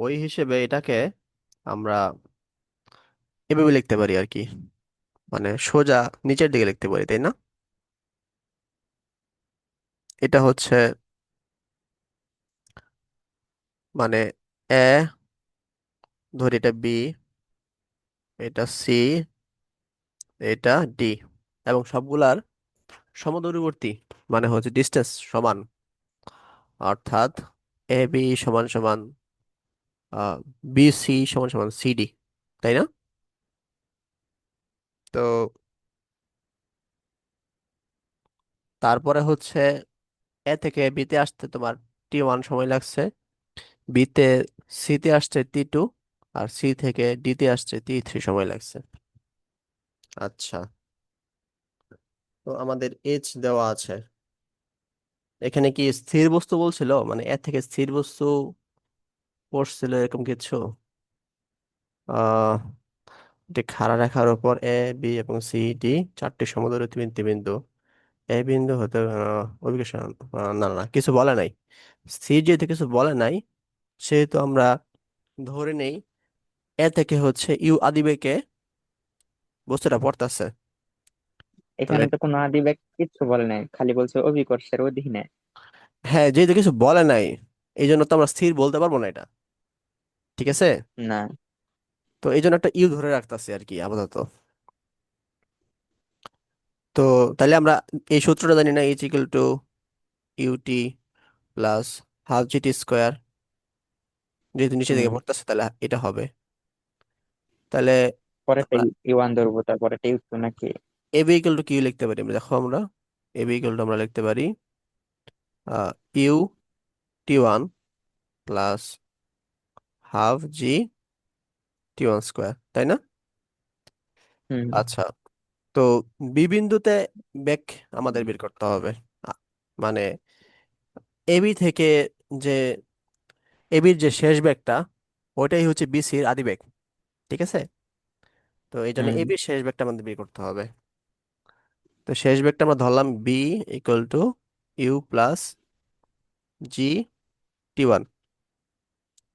ওই হিসেবে এটাকে আমরা এভাবে লিখতে পারি আর কি, মানে সোজা নিচের দিকে লিখতে পারি, তাই না? এটা হচ্ছে মানে এ, ধরি এটা বি, এটা সি, এটা ডি, এবং সবগুলার সমদূরবর্তী, মানে হচ্ছে ডিস্টেন্স সমান, অর্থাৎ এ বি সমান সমান বি সি সমান সমান সিডি, তাই না? তো তারপরে হচ্ছে এ থেকে বিতে আসতে তোমার T1 সময় লাগছে, বিতে সিতে আসছে T2, আর সি থেকে ডিতে আসছে T3 সময় লাগছে। আচ্ছা, তো আমাদের এইচ দেওয়া আছে। এখানে কি স্থির বস্তু বলছিল, মানে এ থেকে স্থির বস্তু পড়ছিল এরকম কিছু? আহ এটি খাড়া রেখার উপর এ, বি এবং সি, ডি চারটি সমদূরত্ব বিন্দু। এ বিন্দু হতে অভিকর্ষণ, না না না, কিছু বলে নাই। সি যেহেতু কিছু বলে নাই, সেহেতু আমরা ধরে নেই এ থেকে হচ্ছে ইউ আদিবেগে বস্তুটা পড়তেছে। তাহলে এখানে তো কোনো আদিবাগ কিচ্ছু বলে নাই, খালি বলছে অভিকর্ষের অধীনে। হ্যাঁ, যেহেতু কিছু বলে নাই, এই জন্য তো আমরা স্থির বলতে পারবো না এটা, ঠিক আছে? না। তো এই জন্য একটা ইউ ধরে রাখতেছি আর কি আপাতত। তো তাহলে আমরা এই সূত্রটা জানি না, h equal to u t plus half GT square, যেহেতু নিচে দিকে হুম। পড়তেছে তাহলে এটা হবে। তাহলে আমরা পরেরটাই ইউ1 ধরবো, তারপরে ইউ2 নাকি? A B equal two Q লিখতে পারি, আমরা দেখো আমরা এ বি ইকুয়াল টু আমরা লিখতে পারি u T1 plus half g T1 square, তাই না? হুম। আচ্ছা, তো বি বিন্দুতে বেগ আমাদের বের করতে হবে। আ- মানে এবি থেকে যে এবির যে শেষ বেগটা, ওইটাই হচ্ছে বিসির আদি বেগ, ঠিক আছে? তো এই জন্য হুম। এবির শেষ বেগটা আমাদের বের করতে হবে। তো শেষ বেগটা আমরা ধরলাম v equal to u plus g T1।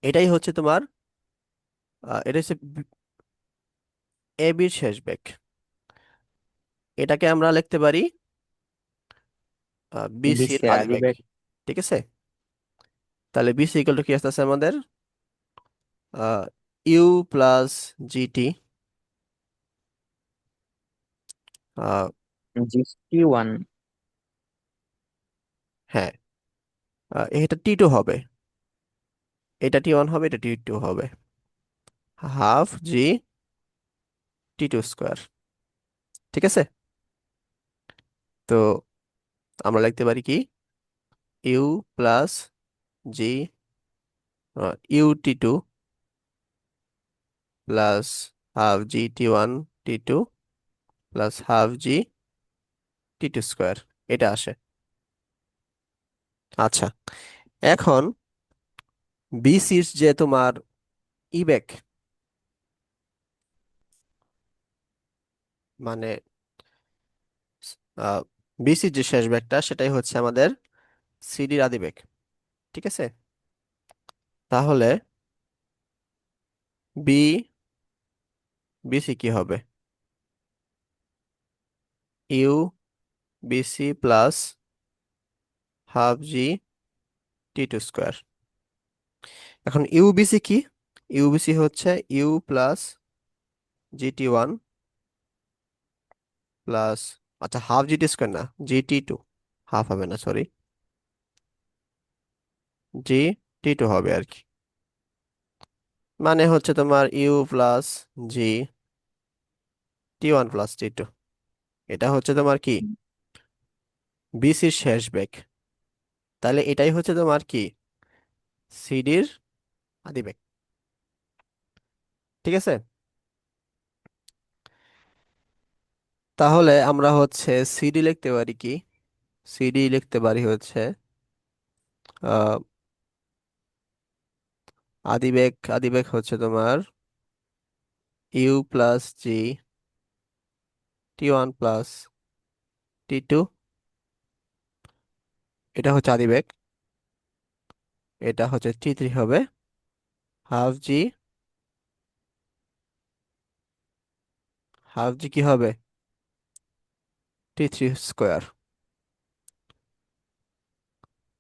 এটাই হচ্ছে তোমার এটা হচ্ছে এবির শেষ বেগ। এটাকে আমরা লিখতে পারি বিসির বিশ্বের আদি বেগ, আদিবাগ। ঠিক আছে? তাহলে বিসি ইকুয়াল টু কি আসতেছে আমাদের ইউ প্লাস জিটি, জি1। হ্যাঁ, এটা T2 হবে, এটা T1 হবে, এটা T2 হবে, হাফ জি T2 স্কোয়ার, ঠিক আছে? তো আমরা লিখতে পারি কি, u plus g u T2 plus half g T1 T2 plus half g T2 square, এটা আসে। আচ্ছা, এখন বিসির যে তোমার ইবেক, মানে বিসির যে শেষ বেগটা সেটাই হচ্ছে আমাদের সিডির আদি বেগ, ঠিক আছে? তাহলে বি বিসি কি হবে, u b c plus half g T2 square. এখন ইউবিসি কি? ইউবিসি হচ্ছে ইউ প্লাস GT1 প্লাস, আচ্ছা হাফ জিটি স্কোয়ার না, GT2, হাফ হবে না সরি, GT2 হবে আর কি। মানে হচ্ছে তোমার you plus GT1 plus T2, এটা হচ্ছে তোমার কি বিসির শেষ বেগ। তাহলে এটাই হচ্ছে তোমার কি সিডির আদি বেগ, ঠিক আছে? তাহলে আমরা হচ্ছে সিডি লিখতে পারি কি, সিডি লিখতে পারি হচ্ছে আহ আদিবেগ হচ্ছে তোমার you plus g T1 plus T2, এটা হচ্ছে আদিবেগ, এটা হচ্ছে T3 হবে, হাফ জি, হাফ জি কি হবে? T3 square.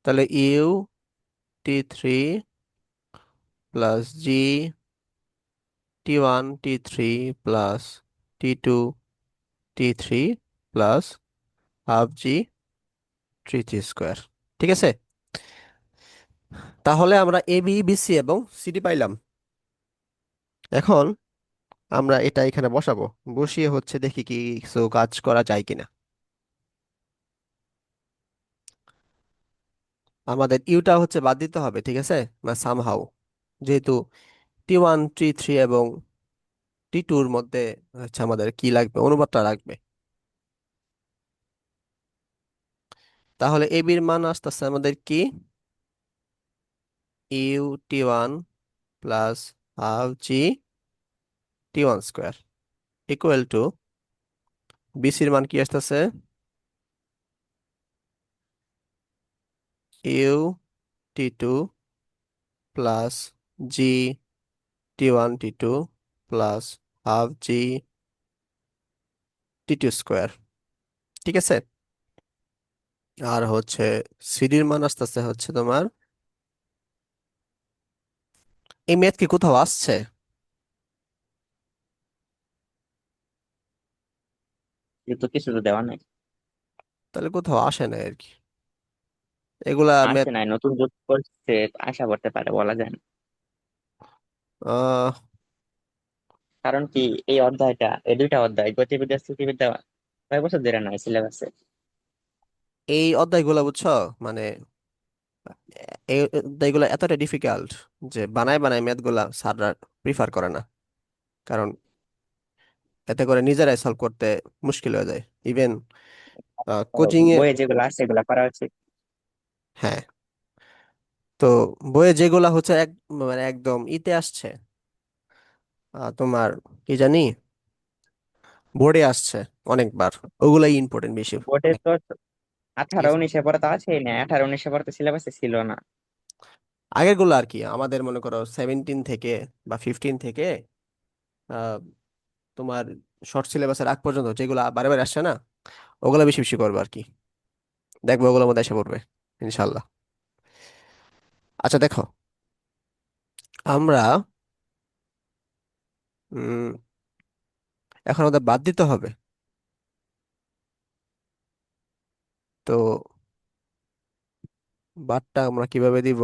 তাহলে u T3 plus g T1 T3 plus T2 T3 plus half g T3 square. ঠিক আছে, তাহলে আমরা এ বি বি সি এবং সিডি পাইলাম। এখন আমরা এটা এখানে বসাবো, বসিয়ে হচ্ছে দেখি কি কিছু কাজ করা যায় কিনা। আমাদের ইউটা হচ্ছে বাদ দিতে হবে, ঠিক আছে, বা সামহাউ, যেহেতু T1 T3 এবং T2-র মধ্যে হচ্ছে আমাদের কি লাগবে, অনুপাতটা লাগবে। তাহলে এ বির মান আসতেছে আমাদের কি, u T1 plus half g T1 square equal to বিসির মান কি আসতেছে, u T2 plus g T1 T2 plus half g T2 square. ঠিক আছে, আর হচ্ছে সিডির মান আসতেছে হচ্ছে তোমার, এই ম্যাথ কি কোথাও আসছে? কিন্তু কিছু তো দেওয়া নাই। তাহলে কোথাও আসে না আর কি এগুলা আসে ম্যাথ। নাই, নতুন যোগ করছে। আশা করতে পারে, বলা যায় না। আহ কারণ কি, এই অধ্যায়টা, এই দুইটা অধ্যায় গতিবিদ্যা স্থিতিবিদ্যা কয়েক বছর ধরে নাই সিলেবাসে। এই অধ্যায়গুলো বুঝছো, মানে এই অধ্যায়গুলো এতটা ডিফিকাল্ট যে বানায় বানায় ম্যাথ গুলা স্যাররা প্রিফার করে না, কারণ এতে করে নিজেরাই সলভ করতে মুশকিল হয়ে যায়। ইভেন কোচিং এ, বইয়ে যেগুলো আছে সেগুলো করা উচিত। হ্যাঁ, তো বইয়ে যেগুলা হচ্ছে মানে একদম ইতে আসছে, তোমার কি জানি বোর্ডে আসছে অনেকবার, ওগুলাই ইম্পর্টেন্ট বেশি। বোর্ডে তো ঠিক আঠারো আছে, উনিশে পড়ে তো আছেই না, 18 19 পড়ে তো সিলেবাসে ছিল না। আগের গুলো আর কি আমাদের মনে করো 17 থেকে বা 15 থেকে আহ, তোমার শর্ট সিলেবাসের আগ পর্যন্ত যেগুলো বারে বারে আসছে না, ওগুলো বেশি বেশি করবো আর কি, দেখবো ওগুলোর মধ্যে এসে পড়বে ইনশাল্লাহ। আচ্ছা দেখো, আমরা উম এখন আমাদের বাদ দিতে হবে, তো বাদটা আমরা কিভাবে দিব?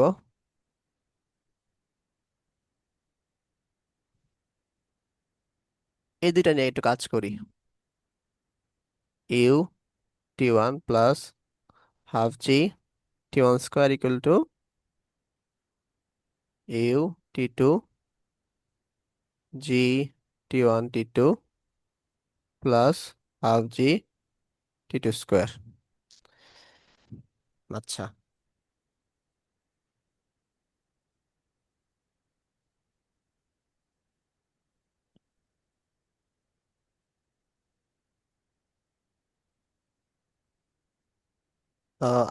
এই দুইটা নিয়ে একটু কাজ করি। U T1 plus half g T1 square equal to u T2 g T1 T2 plus half g T2 square. আচ্ছা,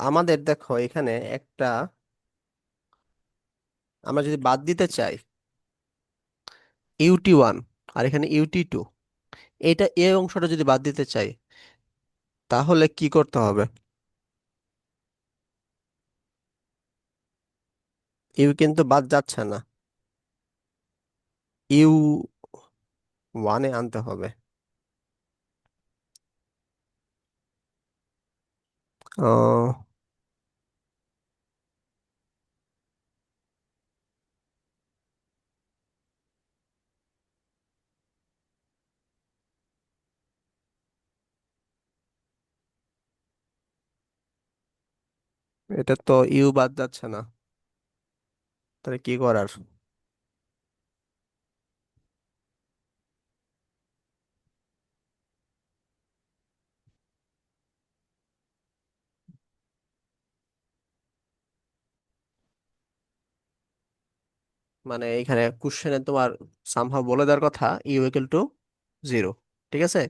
আমাদের দেখো এখানে একটা, আমরা যদি বাদ দিতে চাই ইউ T1 আর এখানে ইউ T2, এটা এই অংশটা যদি বাদ দিতে চাই তাহলে কি করতে হবে? ইউ কিন্তু বাদ যাচ্ছে না, ইউ 1-এ আনতে হবে। আহ, এটা তো ইউ বাদ যাচ্ছে না, তাহলে কি করার? মানে এখানে কোশ্চেনে তোমার সামহাও বলে দেওয়ার কথা ইউ ইকুয়াল টু 0, ঠিক আছে,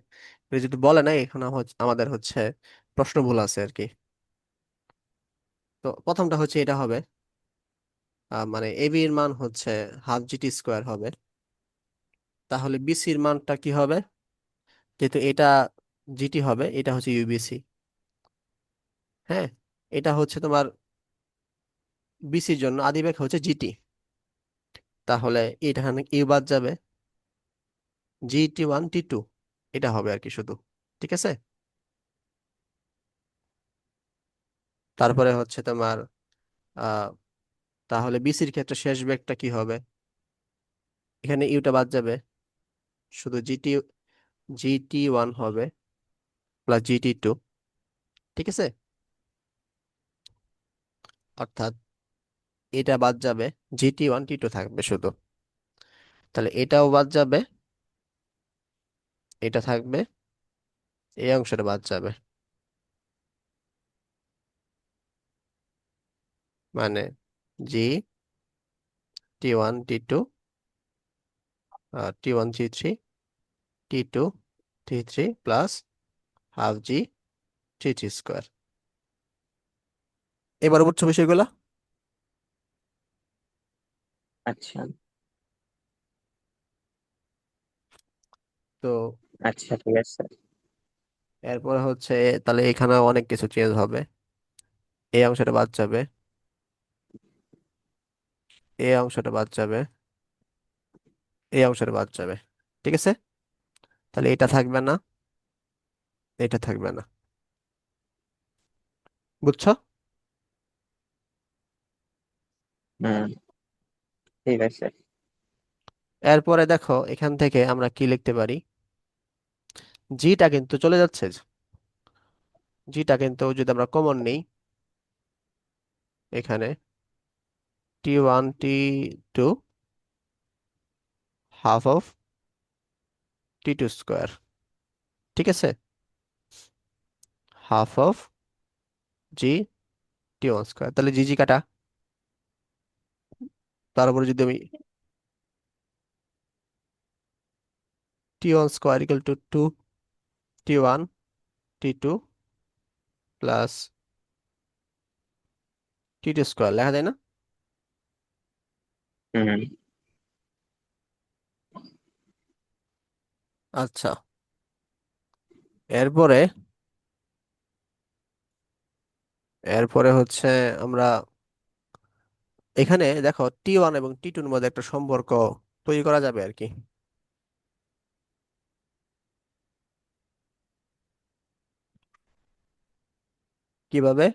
এটা যদি বলে না এখন আমাদের হচ্ছে প্রশ্ন ভুল আছে আর কি। তো প্রথমটা হচ্ছে এটা হবে, মানে এবি এর মান হচ্ছে হাফ জিটি স্কোয়ার হবে। তাহলে বিসির মানটা কি হবে? যেহেতু এটা জিটি হবে, এটা হচ্ছে ইউবিসি। হ্যাঁ, এটা হচ্ছে তোমার বিসির জন্য আদি ব্যাখ্যা হচ্ছে জিটি। তাহলে এটা ইউ বাদ যাবে, জি টি 1 টি 2, এটা হবে আর কি শুধু। ঠিক আছে। তারপরে হচ্ছে তোমার আহ তাহলে বিসির ক্ষেত্রে শেষ বেগটা কি হবে? এখানে ইউটা বাদ যাবে, শুধু জি টি 1 হবে প্লাস জি টি 2। ঠিক আছে। অর্থাৎ এটা বাদ যাবে, জি টি 1 টি 2 থাকবে শুধু। তাহলে এটাও বাদ যাবে, এটা থাকবে, এই অংশটা বাদ যাবে। মানে জি টি 1 টি 2, টি 1 জি 3 টি 2 টি 3 প্লাস হাফ জি টি স্কোয়ার। এবার বুঝছো বিষয়গুলো? আচ্ছা তো আচ্ছা, ঠিক আছে। এরপরে হচ্ছে, তাহলে এখানে অনেক কিছু চেঞ্জ হবে। এই অংশটা বাদ যাবে, এই অংশটা বাদ যাবে, এই অংশটা বাদ যাবে। ঠিক আছে। তাহলে এটা থাকবে না, এটা থাকবে না। বুঝছো? হুম, ঠিক আছে। এরপরে দেখো এখান থেকে আমরা কি লিখতে পারি। জিটা কিন্তু চলে যাচ্ছে, জিটা কিন্তু যদি আমরা কমন নেই এখানে, টি 1 t 2 half of T 2 square. ঠিক আছে। Half of G T 1 square, তাহলে জি জি কাটা। তার উপরে যদি আমি টি 1 স্কোয়ার ইকুয়াল টু 2 টি 1 টি 2 প্লাস টি 2 স্কোয়ার লেখা যায় না? হুম। আচ্ছা। এরপরে এরপরে হচ্ছে আমরা এখানে দেখো টি 1 এবং টি 2 এর মধ্যে একটা সম্পর্ক তৈরি করা যাবে আর কি। কিভাবে?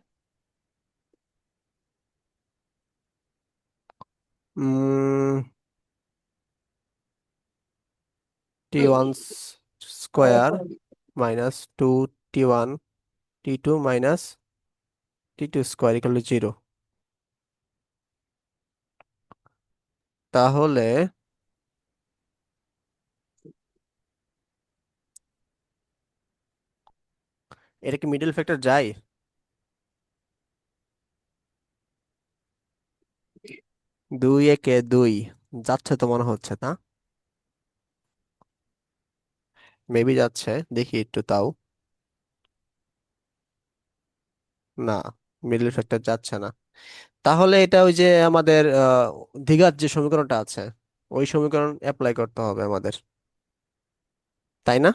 উম টি 1 square minus 2 T 1 t 2 minus t 2 square equal to 0। তাহলে এটা কি মিডল ফ্যাক্টর যায়? 2 একে 2 যাচ্ছে তো মনে হচ্ছে, তা মেবি যাচ্ছে, দেখি একটু তাও। না, মিডল ফ্যাক্টর যাচ্ছে না। তাহলে এটা ওই যে আমাদের দ্বিঘাত যে সমীকরণটা আছে, ওই সমীকরণ অ্যাপ্লাই করতে হবে আমাদের, তাই না?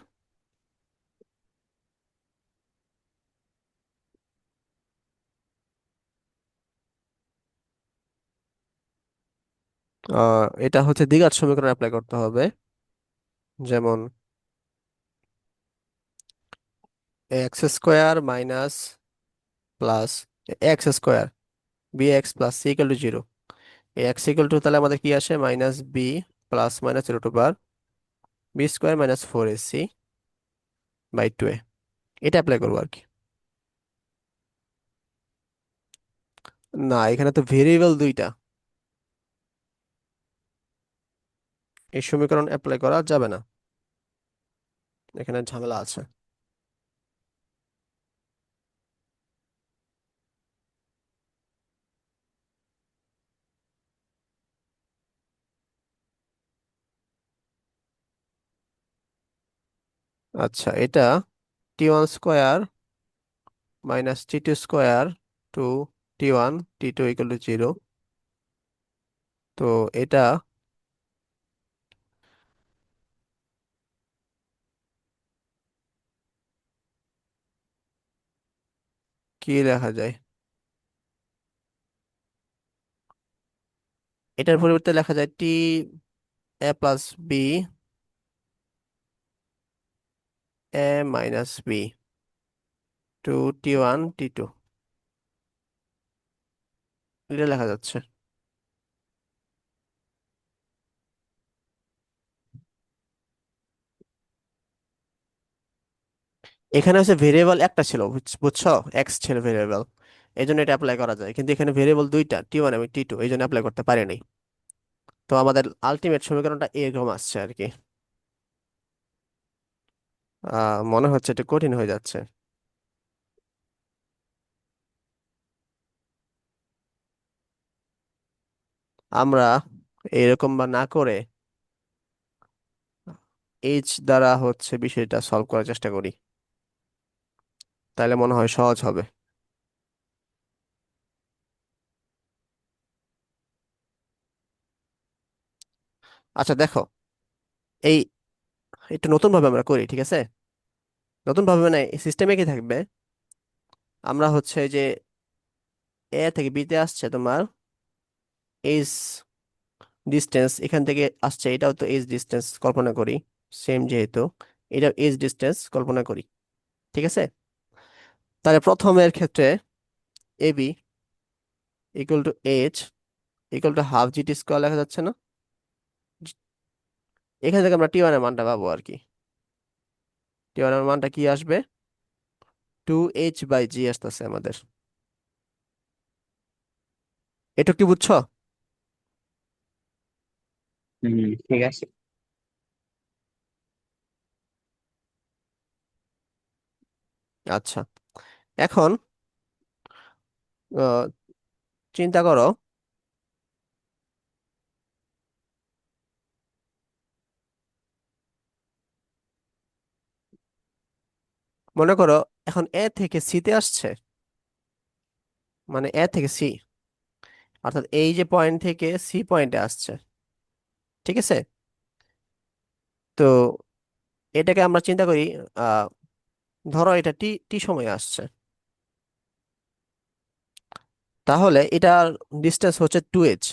এটা হচ্ছে দ্বিঘাত সমীকরণ অ্যাপ্লাই করতে হবে। যেমন x square minus plus x square b x plus c equal to 0। X equal to তাহলে আমাদের কি আসে, minus b plus minus root over b square minus 4ac by 2a। এটা অ্যাপ্লাই করবো আর কি। না, এখানে তো ভেরিয়েবল দুইটা, এই সমীকরণ অ্যাপ্লাই করা যাবে না, এখানে ঝামেলা আছে। আচ্ছা, এটা t 1 square minus t 2 square two t 1 t 2 equal to 0 তো এটা কি লেখা যায়? এটার পরিবর্তে লেখা যায় t a plus b a minus b to T1 T2, এটা লেখা যাচ্ছে। এখানে হচ্ছে ভেরিয়েবল একটা ছিল, বুঝছো? এক্স ছিল ভেরিয়েবল, এই জন্য এটা অ্যাপ্লাই করা যায়, কিন্তু এখানে ভেরিয়েবল দুইটা, T1 এবং T2, এই জন্য অ্যাপ্লাই করতে পারিনি। তো আমাদের আলটিমেট সমীকরণটা এরকম আসছে আর কি। মনে হচ্ছে এটা কঠিন হয়ে যাচ্ছে। আমরা এরকম বা না করে এইচ দ্বারা হচ্ছে বিষয়টা সলভ করার চেষ্টা করি, তাহলে মনে হয় সহজ হবে। আচ্ছা দেখো, এই একটু নতুন ভাবে আমরা করি, ঠিক আছে? নতুন ভাবে মানে সিস্টেমে কি থাকবে, আমরা হচ্ছে এই যে এ থেকে বিতে আসছে তোমার এইচ ডিস্টেন্স, এখান থেকে আসছে এটাও তো এইচ ডিস্টেন্স কল্পনা করি, সেম যেহেতু এটাও এইচ ডিস্টেন্স কল্পনা করি, ঠিক আছে? তাহলে প্রথমের ক্ষেত্রে a b equal to h equal to half GT square লেখা যাচ্ছে না? এখান থেকে আমরা T1 এর মানটা পাবো আর কি। T1 এর মানটা কি আসবে? 2h/g আসতেছে আমাদের। এটা কি বুঝছো? হম, ঠিক আছে। আচ্ছা, এখন আহ, চিন্তা করো, মনে করো এখন এ থেকে সি তে আসছে, মানে এ থেকে সি, অর্থাৎ এই যে পয়েন্ট থেকে সি পয়েন্টে আসছে, ঠিক আছে? তো এটাকে আমরা চিন্তা করি, আহ ধরো এটা টি টি সময় আসছে, তাহলে এটার ডিস্টেন্স হচ্ছে 2h,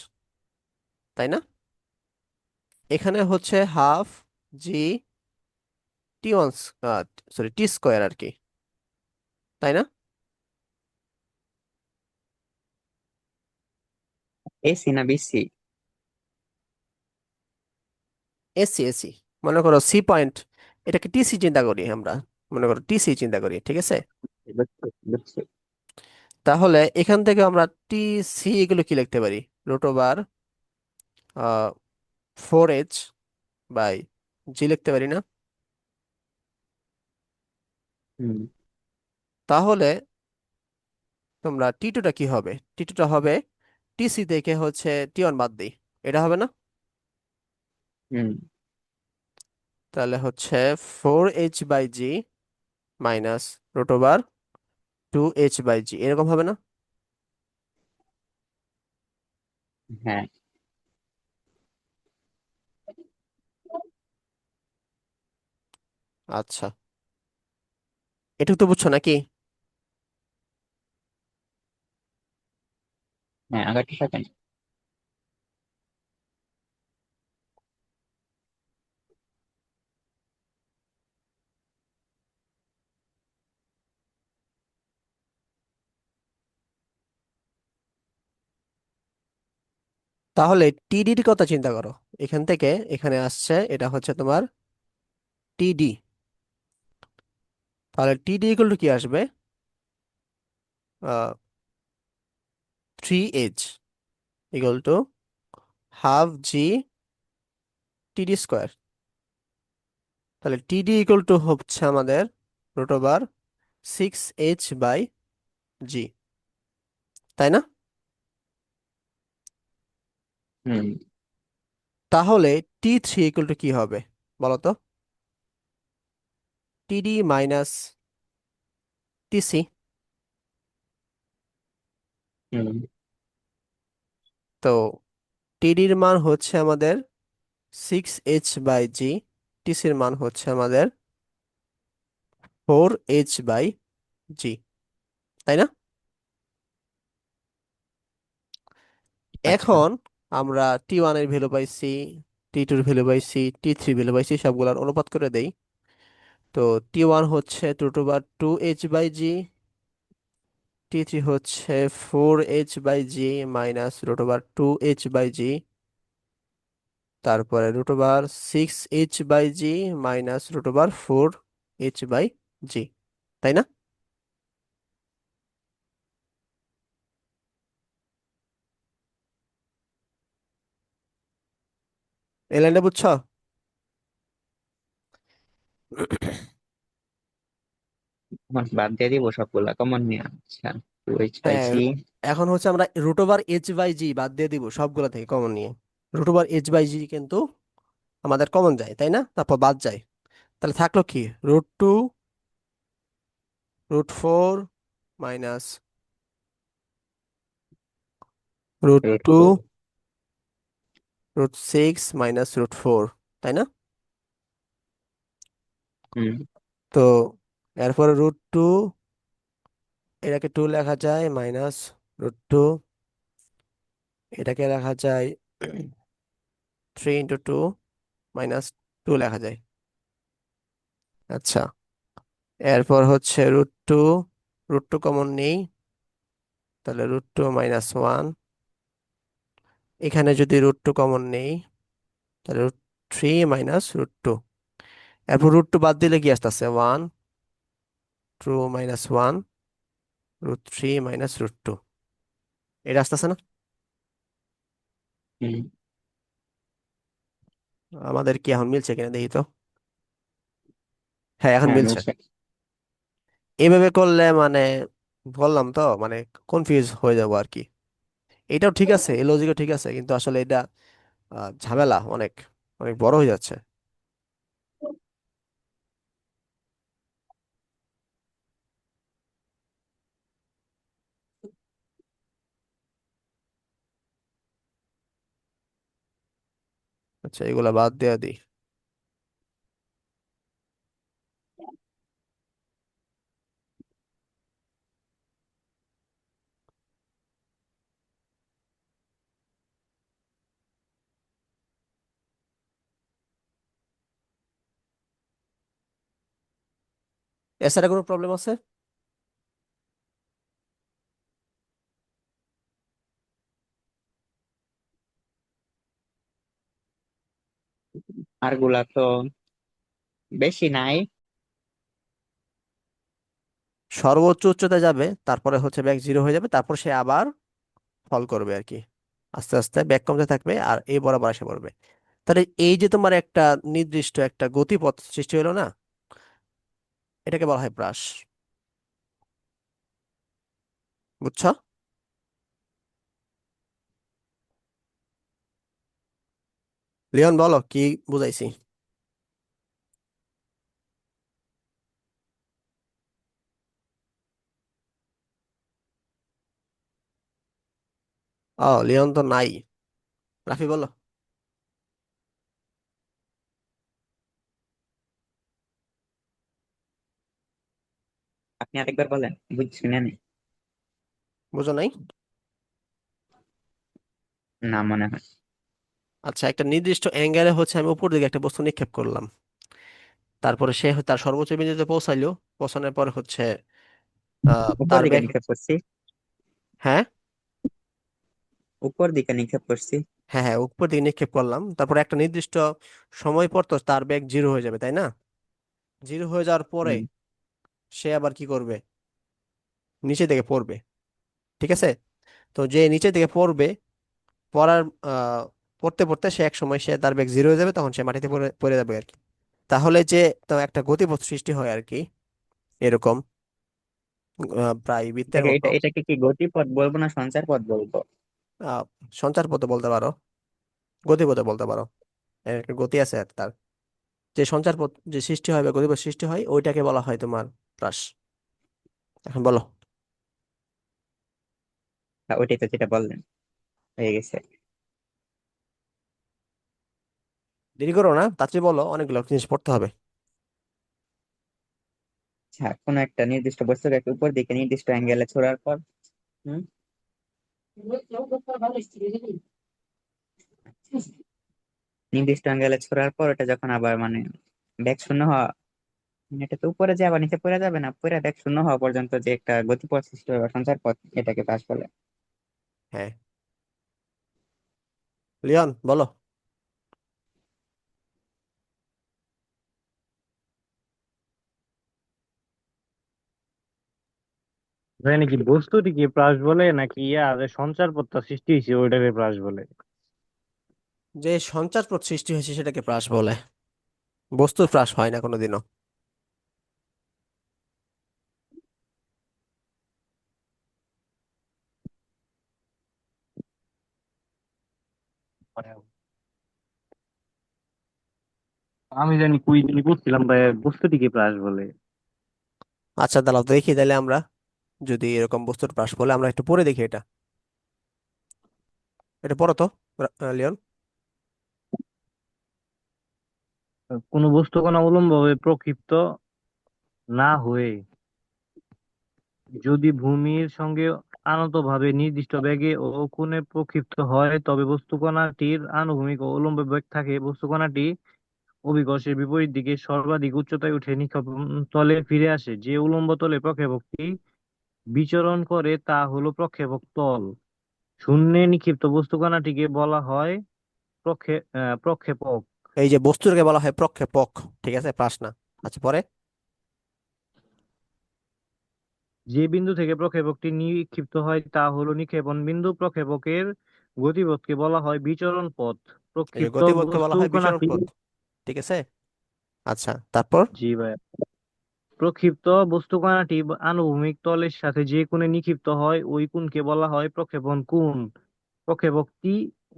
তাই না? এখানে হচ্ছে হাফ জি T1, সরি টি স্কোয়ার আর কি, তাই না? এসি না বিসি? এসি এসি, মনে করো সি পয়েন্ট, এটাকে টিসি চিন্তা করি আমরা, মনে করো টিসি চিন্তা করি, ঠিক আছে? বুঝছি, বুঝছি। তাহলে এখান থেকে আমরা টি সি এগুলো কি লিখতে পারি? রুট ওভার 4h/g লিখতে পারি না? হম। তাহলে তোমরা T2টা কি হবে? T2টা হবে টিসি থেকে হচ্ছে T1 বাদ দিই, এটা হবে না? হম। তাহলে হচ্ছে 4h/g minus root over 2h/g, এরকম হবে না? হ্যাঁ, আচ্ছা, এটুকু তো বুঝছো নাকি? হ্যাঁ, আগেরটা সেকেন্ড। তাহলে টিডির কথা চিন্তা করো, এখান থেকে এখানে আসছে, এটা হচ্ছে তোমার টিডি। তাহলে টিডি ইকুয়াল টু কি আসবে? 3h ইকুয়াল টু হাফ জি টিডি স্কোয়ার। তাহলে টিডি ইকুয়াল টু হচ্ছে আমাদের রুট ওভার 6h/g, তাই না? হম। তাহলে T3 ইকুয়াল টু কি হবে বলো তো? টিডি মাইনাস টিসি। হম। তো টিডির মান হচ্ছে আমাদের 6h/g, টিসির মান হচ্ছে আমাদের 4h/g, তাই না? আচ্ছা। এখন আমরা টি ওয়ান এর ভ্যালু পাইছি, টি টুর ভ্যালু পাইছি, টি3 ভ্যালু পাইছি, সবগুলার অনুপাত করে দেই। তো টি ওয়ান হচ্ছে √2h/g, টি3 হচ্ছে 4h/g মাইনাস √2h/g, তারপরে √6h/g মাইনাস √4h/g, তাই না? এই লাইনটা বুঝছো? এখন বাদ দিয়ে দিব সবগুলা কমন নিয়ে। আচ্ছা, টু এইচ বাই হ্যাঁ, জি। এখন হচ্ছে আমরা √h/g বাদ দিয়ে দিব সবগুলা থেকে কমন নিয়ে। √h/g কিন্তু আমাদের কমন যায়, তাই না? তারপর বাদ যায়, তাহলে থাকলো কি? √2, √4 মাইনাস রুট √2, ফোর। √6 মাইনাস √4, তাই না? হুম। তো এরপরে √2, এটাকে 2 লেখা যায়, মাইনাস √2, এটাকে লেখা যায় 3 × 2 মাইনাস 2 লেখা যায়। আচ্ছা, এরপর হচ্ছে √2, √2 কমন নেই, তাহলে √2 -1। এখানে যদি √2 কমন নেই, তাহলে √3 মাইনাস √2। এরপর √2 বাদ দিলে কি আসতেছে? 1, 2 - 1, √3 মাইনাস √2, এটা আসতেছে না? হুম। আমাদের কি এখন মিলছে কিনা দেখি তো। হ্যাঁ, এখন হ্যাঁ, মিলছে। মিলছে। এভাবে করলে মানে বললাম তো, মানে কনফিউজ হয়ে যাবো আর কি। এটাও ঠিক আছে, এই লজিকও ঠিক আছে, কিন্তু আসলে এটা ঝামেলা অনেক, অনেক বড় হয়ে যাচ্ছে। আচ্ছা, এগুলা বাদ দেওয়া দিই। এছাড়া কোনো প্রবলেম আছে? আর গুলা তো বেশি নাই। সর্বোচ্চ উচ্চতায় যাবে, তারপরে হচ্ছে ব্যাক জিরো হয়ে যাবে, তারপর সে আবার ফল করবে আর কি। আস্তে আস্তে ব্যাক কমতে থাকবে আর এই বরাবর এসে পড়বে। তাহলে এই যে তোমার একটা নির্দিষ্ট একটা গতিপথ সৃষ্টি হলো না, এটাকে বলা হয় ব্রাশ। বুঝছো? লিওন, বলো কি বুঝাইছি? ও, লিওন তো নাই। রাফি, বলো। আপনি আরেকবার বলেন, বুঝছি না নি। বুঝো নাই? না মনে হয়। আচ্ছা, একটা নির্দিষ্ট অ্যাঙ্গেলে হচ্ছে আমি উপর দিকে একটা বস্তু নিক্ষেপ করলাম, তারপরে সে তার সর্বোচ্চ বিন্দুতে পৌঁছাইলো, পৌঁছানোর পর হচ্ছে উপর তার দিকে ব্যাগ। নিক্ষেপ করছি। হ্যাঁ, উপর দিকে নিক্ষেপ করছি। হ্যাঁ, হ্যাঁ, উপর দিকে নিক্ষেপ করলাম, তারপরে একটা নির্দিষ্ট সময় পর তো তার ব্যাগ জিরো হয়ে যাবে, তাই না? জিরো হয়ে যাওয়ার পরে হুম। সে আবার কি করবে? নিচে দিকে পড়বে, ঠিক আছে? তো যে নিচে দিকে পড়বে, পড়ার আহ পড়তে পড়তে সে এক সময় সে তার ব্যাগ জিরো হয়ে যাবে, তখন সে মাটিতে পড়ে পড়ে যাবে আর কি। তাহলে যে তো একটা গতিপথ সৃষ্টি হয় আর কি, এরকম প্রায় বৃত্তের এটাকে মতো। এটাকে কি গতিপথ বলবো না সঞ্চার পথ বলবো? আহ সঞ্চার পথে বলতে পারো, গতিপথে বলতে পারো। এর একটা গতি আছে আর তার যে সঞ্চার পথ যে সৃষ্টি হয় বা গতিপথ সৃষ্টি হয়, ওইটাকে বলা হয় তোমার হ্রাস। এখন বলো। ওইটাই তো যেটা বললেন, হয়ে গেছে। দেরি করো না, তাড়াতাড়ি বলো, অনেকগুলো জিনিস পড়তে হবে। আচ্ছা, কোন একটা নির্দিষ্ট বস্তুকে উপর দিকে নির্দিষ্ট অ্যাঙ্গেলে ছোড়ার পর, হুম, নির্দিষ্ট অ্যাঙ্গেলে ছোড়ার পর এটা যখন আবার মানে ব্যাক শূন্য হওয়া, মানে এটা তো উপরে যে আবার নিচে পড়ে যাবে না, পড়ে ব্যাক শূন্য হওয়া পর্যন্ত যে একটা গতিপথ সৃষ্টি হবে বা সঞ্চার পথ, এটাকে পাশ বলে। হ্যাঁ, লিওন বলো। তাই নাকি? বস্তুটিকে প্রাস বলে নাকি যে সঞ্চার পথটা সৃষ্টি হয়েছে ওইটাকে প্রাস বলে? যে সঞ্চারপথ সৃষ্টি হয়েছে সেটাকে প্রাস বলে, বস্তুর প্রাস হয় না কোনোদিনও। মানে আমি জানি কুই জানি করছিলাম ভাই, বস্তুটিকে প্রাস বলে। আচ্ছা দাঁড়াও তো দেখি তাহলে আমরা, যদি এরকম বস্তুর প্রাস বলে আমরা একটু পড়ে দেখি এটা। এটা পড়ো তো, লিওন। কোন বস্তু কণা উল্লম্বভাবে প্রক্ষিপ্ত না হয়ে যদি ভূমির সঙ্গে আনতভাবে নির্দিষ্ট বেগে ও কোণে প্রক্ষিপ্ত হয় তবে বস্তু কণাটির আনুভূমিক ও উল্লম্ব বেগ থাকে। বস্তু কণাটি অভিকর্ষের বিপরীত দিকে সর্বাধিক উচ্চতায় উঠে নিক্ষেপণ তলে ফিরে আসে। যে উল্লম্ব তলে প্রক্ষেপকটি বিচরণ করে তা হলো প্রক্ষেপক তল। শূন্যে নিক্ষিপ্ত বস্তু কণাটিকে বলা হয় প্রক্ষেপক। এই যে বস্তুটাকে বলা হয় প্রক্ষেপক, ঠিক আছে, প্রাস না। আচ্ছা পরে। যে বিন্দু থেকে প্রক্ষেপকটি নিক্ষিপ্ত হয় তা হলো নিক্ষেপণ বিন্দু। প্রক্ষেপকের গতিপথকে বলা হয় বিচরণ পথ। এই যে প্রক্ষিপ্ত গতিপথকে বলা বস্তু হয় বিচরণ কণাটি, পথ, ঠিক আছে। আচ্ছা তারপর। জি ভাই, প্রক্ষিপ্ত বস্তু কণাটি আনুভূমিক তলের সাথে যে কোণে নিক্ষিপ্ত হয় ওই কোণকে বলা হয় প্রক্ষেপণ কোণ। প্রক্ষেপকটি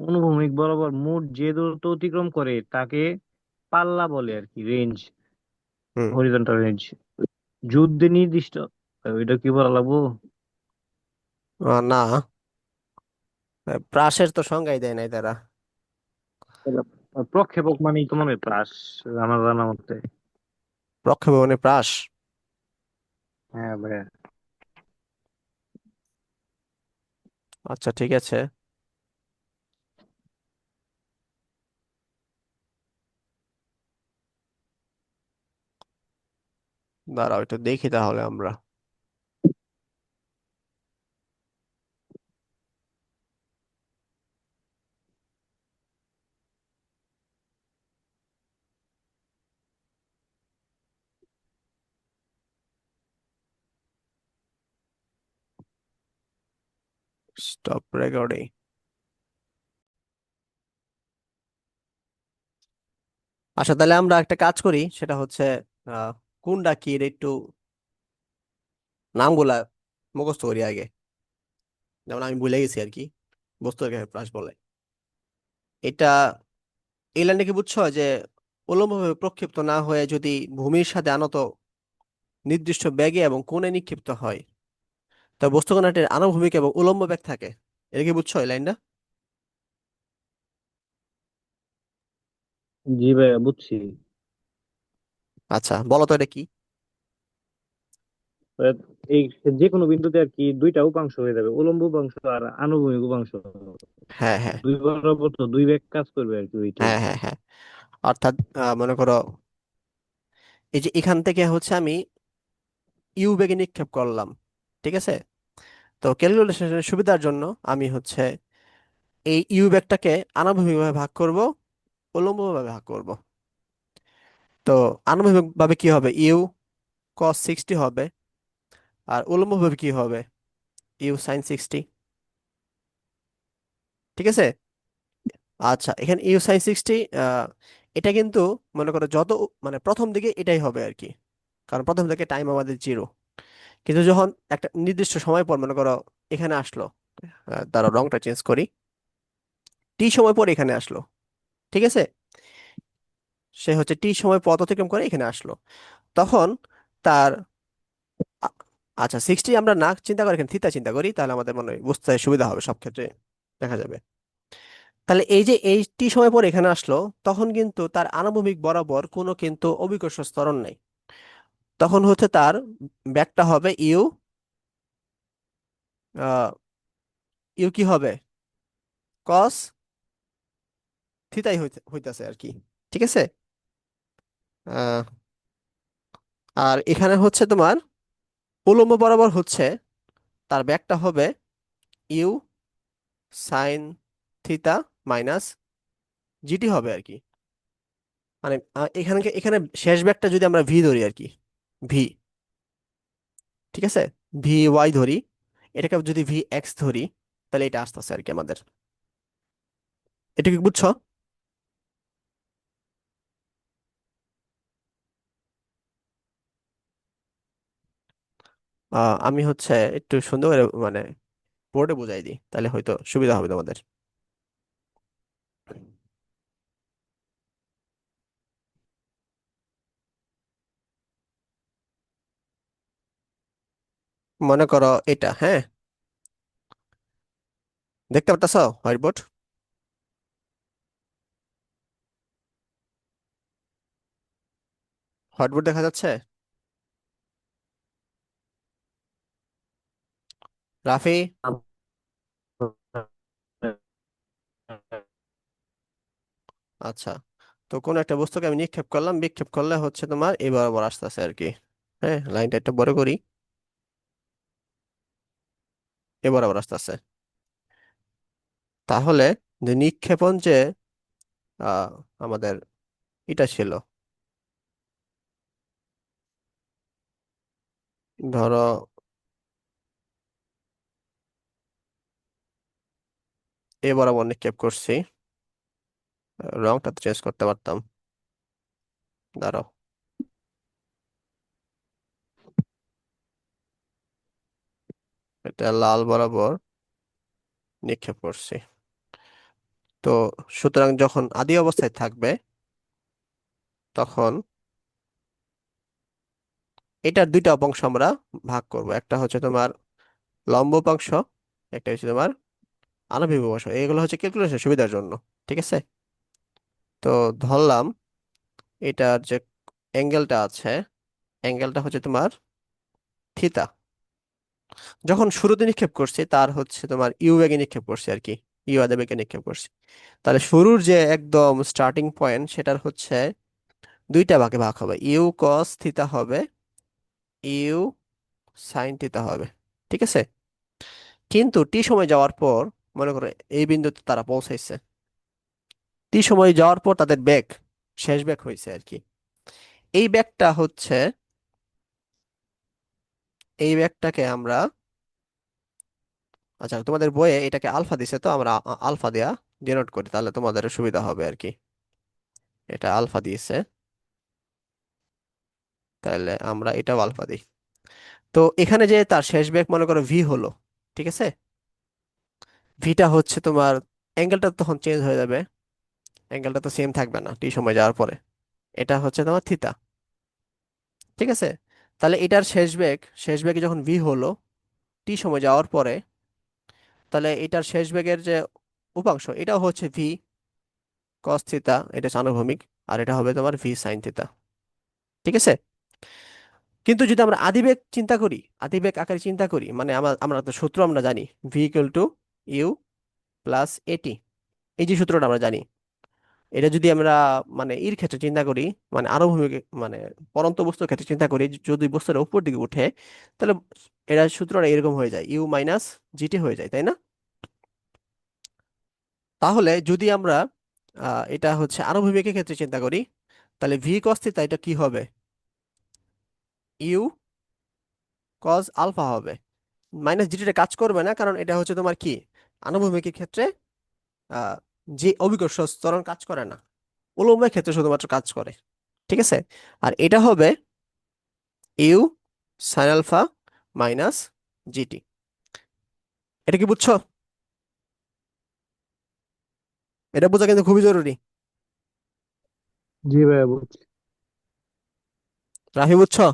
অনুভূমিক বরাবর মোট যে দূরত্ব অতিক্রম করে তাকে পাল্লা বলে আর কি, রেঞ্জ, হুম। Horizontal range. যুদ্ধে নির্দিষ্ট, ওইটা কি বলা লাগবো? না, প্রাসের তো সংজ্ঞাই দেয় নাই তারা। প্রক্ষেপক মানেই তো মনে হয় প্রাস, আমার জানা মতে। প্রক্ষেপক মানে প্রাস। হ্যাঁ ভাইয়া। আচ্ছা ঠিক আছে, দাঁড়াও একটু দেখি তাহলে আমরা। Stop recording. আচ্ছা তাহলে আমরা একটা কাজ করি, সেটা হচ্ছে কোনটা কি এর একটু নামগুলা মুখস্থ করি আগে। যেমন আমি ভুলে গেছি আর কি, বস্তুকে প্রাস বলে। এটা, এই লাইনটা কি বুঝছো যে উল্লম্বভাবে প্রক্ষিপ্ত না হয়ে যদি ভূমির সাথে আনত নির্দিষ্ট বেগে এবং কোণে নিক্ষিপ্ত হয়, তা বস্তুকণাটির আনুভূমিক এবং উল্লম্ব বেগ থাকে। এটা কি বুঝছো এই লাইনটা? জি ভাইয়া, বুঝছি। আচ্ছা বলো তো এটা কি। আহ, এই যে কোনো বিন্দুতে আর কি দুইটা উপাংশ হয়ে যাবে, উলম্ব উপাংশ আর আনুভূমিক উপাংশ। হ্যাঁ হ্যাঁ দুই বরাবর তো দুই বেগ কাজ করবে আর কি, ওইটাই। হ্যাঁ হ্যাঁ হ্যাঁ। অর্থাৎ মনে করো এই যে এখান থেকে হচ্ছে আমি ইউ বেগে নিক্ষেপ করলাম, ঠিক আছে। তো ক্যালকুলেশনের সুবিধার জন্য আমি হচ্ছে এই ইউ বেগটাকে আনুভূমিকভাবে ভাগ করব, উল্লম্বভাবে ভাগ করব। তো আনুভূমিকভাবে কি হবে, ইউ কস 60 হবে, আর উল্লম্বভাবে কি হবে, ইউ সাইন 60, ঠিক আছে। আচ্ছা এখানে ইউ সাইন 60, এটা কিন্তু মনে করো যত মানে প্রথম দিকে এটাই হবে আর কি, কারণ প্রথম দিকে টাইম আমাদের জিরো। কিন্তু যখন একটা নির্দিষ্ট সময় পর মনে করো এখানে আসলো, তার রংটা চেঞ্জ করি, টি সময় পর এখানে আসলো, ঠিক আছে। সে হচ্ছে টি সময় পথ অতিক্রম করে এখানে আসলো, তখন তার আ- আচ্ছা 60 আমরা না চিন্তা করে এখানে থিতা চিন্তা করি, তাহলে আমাদের মনে হয় বুঝতে সুবিধা হবে, সব ক্ষেত্রে দেখা যাবে। তাহলে এই যে এই টি সময় পর এখানে আসলো, তখন কিন্তু তার আনুভূমিক বরাবর কোনো কিন্তু অভিকর্ষ ত্বরণ নেই। তখন হচ্ছে তার ব্যাকটা হবে ইউ, ইউ কি হবে, কস থিতাই হইতাছে আর কি। ঠিক আছে। আহ, আর এখানে হচ্ছে তোমার উলম্ব বরাবর হচ্ছে তার ব্যাকটা হবে u sine theta minus GT হবে আর কি। মানে এখানে এখানে শেষ ব্যাকটা যদি আমরা ভি ধরি আর কি, ভি, ঠিক আছে, ভি ওয়াই ধরি, এটাকে যদি ভি এক্স ধরি, তাহলে এটা আসতেছে আর কি আমাদের। এটা কি বুঝছো? আমি হচ্ছে একটু সুন্দর করে মানে বোর্ডে বুঝাই দিই, তাহলে হয়তো সুবিধা হবে তোমাদের। মনে করো এটা, হ্যাঁ, দেখতে পারতেছ হোয়াইট বোর্ড? হোয়াইট বোর্ড দেখা যাচ্ছে? রাফি? আচ্ছা, তো কোন একটা বস্তুকে আমি নিক্ষেপ করলাম, বিক্ষেপ করলে হচ্ছে তোমার এই বরাবর আসতেছে আর কি। হ্যাঁ, লাইনটা একটু বড় করি, এ বরাবর আসতেছে। তাহলে যে নিক্ষেপণ যে আহ, আমাদের এটা ছিল, ধরো এ বরাবর নিক্ষেপ করছি, রংটা তো চেঞ্জ করতে পারতাম, দাঁড়াও, এটা লাল বরাবর নিক্ষেপ করছি। তো সুতরাং যখন আদি অবস্থায় থাকবে, তখন এটার দুইটা অংশ আমরা ভাগ করব, একটা হচ্ছে তোমার লম্ব উপাংশ, একটা হচ্ছে তোমার আণবিক উপাংশ। এগুলো হচ্ছে ক্যালকুলেশন সুবিধার জন্য, ঠিক আছে। তো ধরলাম এটার যে অ্যাঙ্গেলটা আছে, অ্যাঙ্গেলটা হচ্ছে তোমার থিতা। যখন শুরুতে নিক্ষেপ করছি তার হচ্ছে তোমার ইউ বেগে নিক্ষেপ করছি আর কি, ইউ আদে বেগে নিক্ষেপ করছি। তাহলে শুরুর যে একদম স্টার্টিং পয়েন্ট সেটার হচ্ছে দুইটা ভাগে ভাগ হবে, ইউ কস থিতা হবে, ইউ সাইন থিতা হবে, ঠিক আছে। কিন্তু টি সময় যাওয়ার পর, মনে করো এই বিন্দুতে তারা পৌঁছাইছে, টি সময় যাওয়ার পর তাদের বেগ, শেষ বেগ হয়েছে আর কি। এই বেগটা হচ্ছে, এই বেগটাকে আমরা, আচ্ছা তোমাদের বইয়ে এটাকে আলফা দিছে, তো আমরা আলফা দেয়া ডিনোট করি, তাহলে তোমাদের সুবিধা হবে আর কি। এটা আলফা দিয়েছে, তাহলে আমরা এটাও আলফা দিই। তো এখানে যে তার শেষ বেগ মনে করো ভি হলো, ঠিক আছে। ভিটা হচ্ছে তোমার, অ্যাঙ্গেলটা তখন চেঞ্জ হয়ে যাবে, অ্যাঙ্গেলটা তো সেম থাকবে না টি সময় যাওয়ার পরে। এটা হচ্ছে তোমার থিতা, ঠিক আছে। তাহলে এটার শেষ বেগ, শেষ বেগে যখন ভি হলো টি সময় যাওয়ার পরে, তাহলে এটার শেষ বেগের যে উপাংশ এটাও হচ্ছে ভি কস থিতা, এটা হচ্ছে আনুভূমিক, আর এটা হবে তোমার ভি সাইন থিতা, ঠিক আছে। কিন্তু যদি আমরা আদিবেগ চিন্তা করি, আদিবেগ আকারে চিন্তা করি, মানে আমরা আমরা তো সূত্র আমরা জানি, v equal to u plus a t, এই যে সূত্রটা আমরা জানি, এটা যদি আমরা মানে এর ক্ষেত্রে চিন্তা করি, মানে আনুভূমিক মানে পরন্ত বস্তুর ক্ষেত্রে চিন্তা করি, যদি বস্তুটা উপর দিকে উঠে, তাহলে এটা সূত্রটা এরকম হয়ে যায়, ইউ মাইনাস জিটি হয়ে যায়, তাই না? তাহলে যদি আমরা এটা হচ্ছে আনুভূমিকের ক্ষেত্রে চিন্তা করি, তাহলে ভি কস থিটা এটা কি হবে, ইউ কস আলফা হবে। মাইনাস জিটিটা কাজ করবে না, কারণ এটা হচ্ছে তোমার কি, আনুভূমিকের ক্ষেত্রে আহ, যে অভিকর্ষ ত্বরণ কাজ করে না, উলম্বের ক্ষেত্রে শুধুমাত্র কাজ করে, ঠিক আছে। আর এটা হবে u sine alpha minus g t. এটা কি বুঝছো? এটা বোঝা কিন্তু খুবই জরুরি। জি ভাইয়া বুঝছি। রাফি বুঝছো?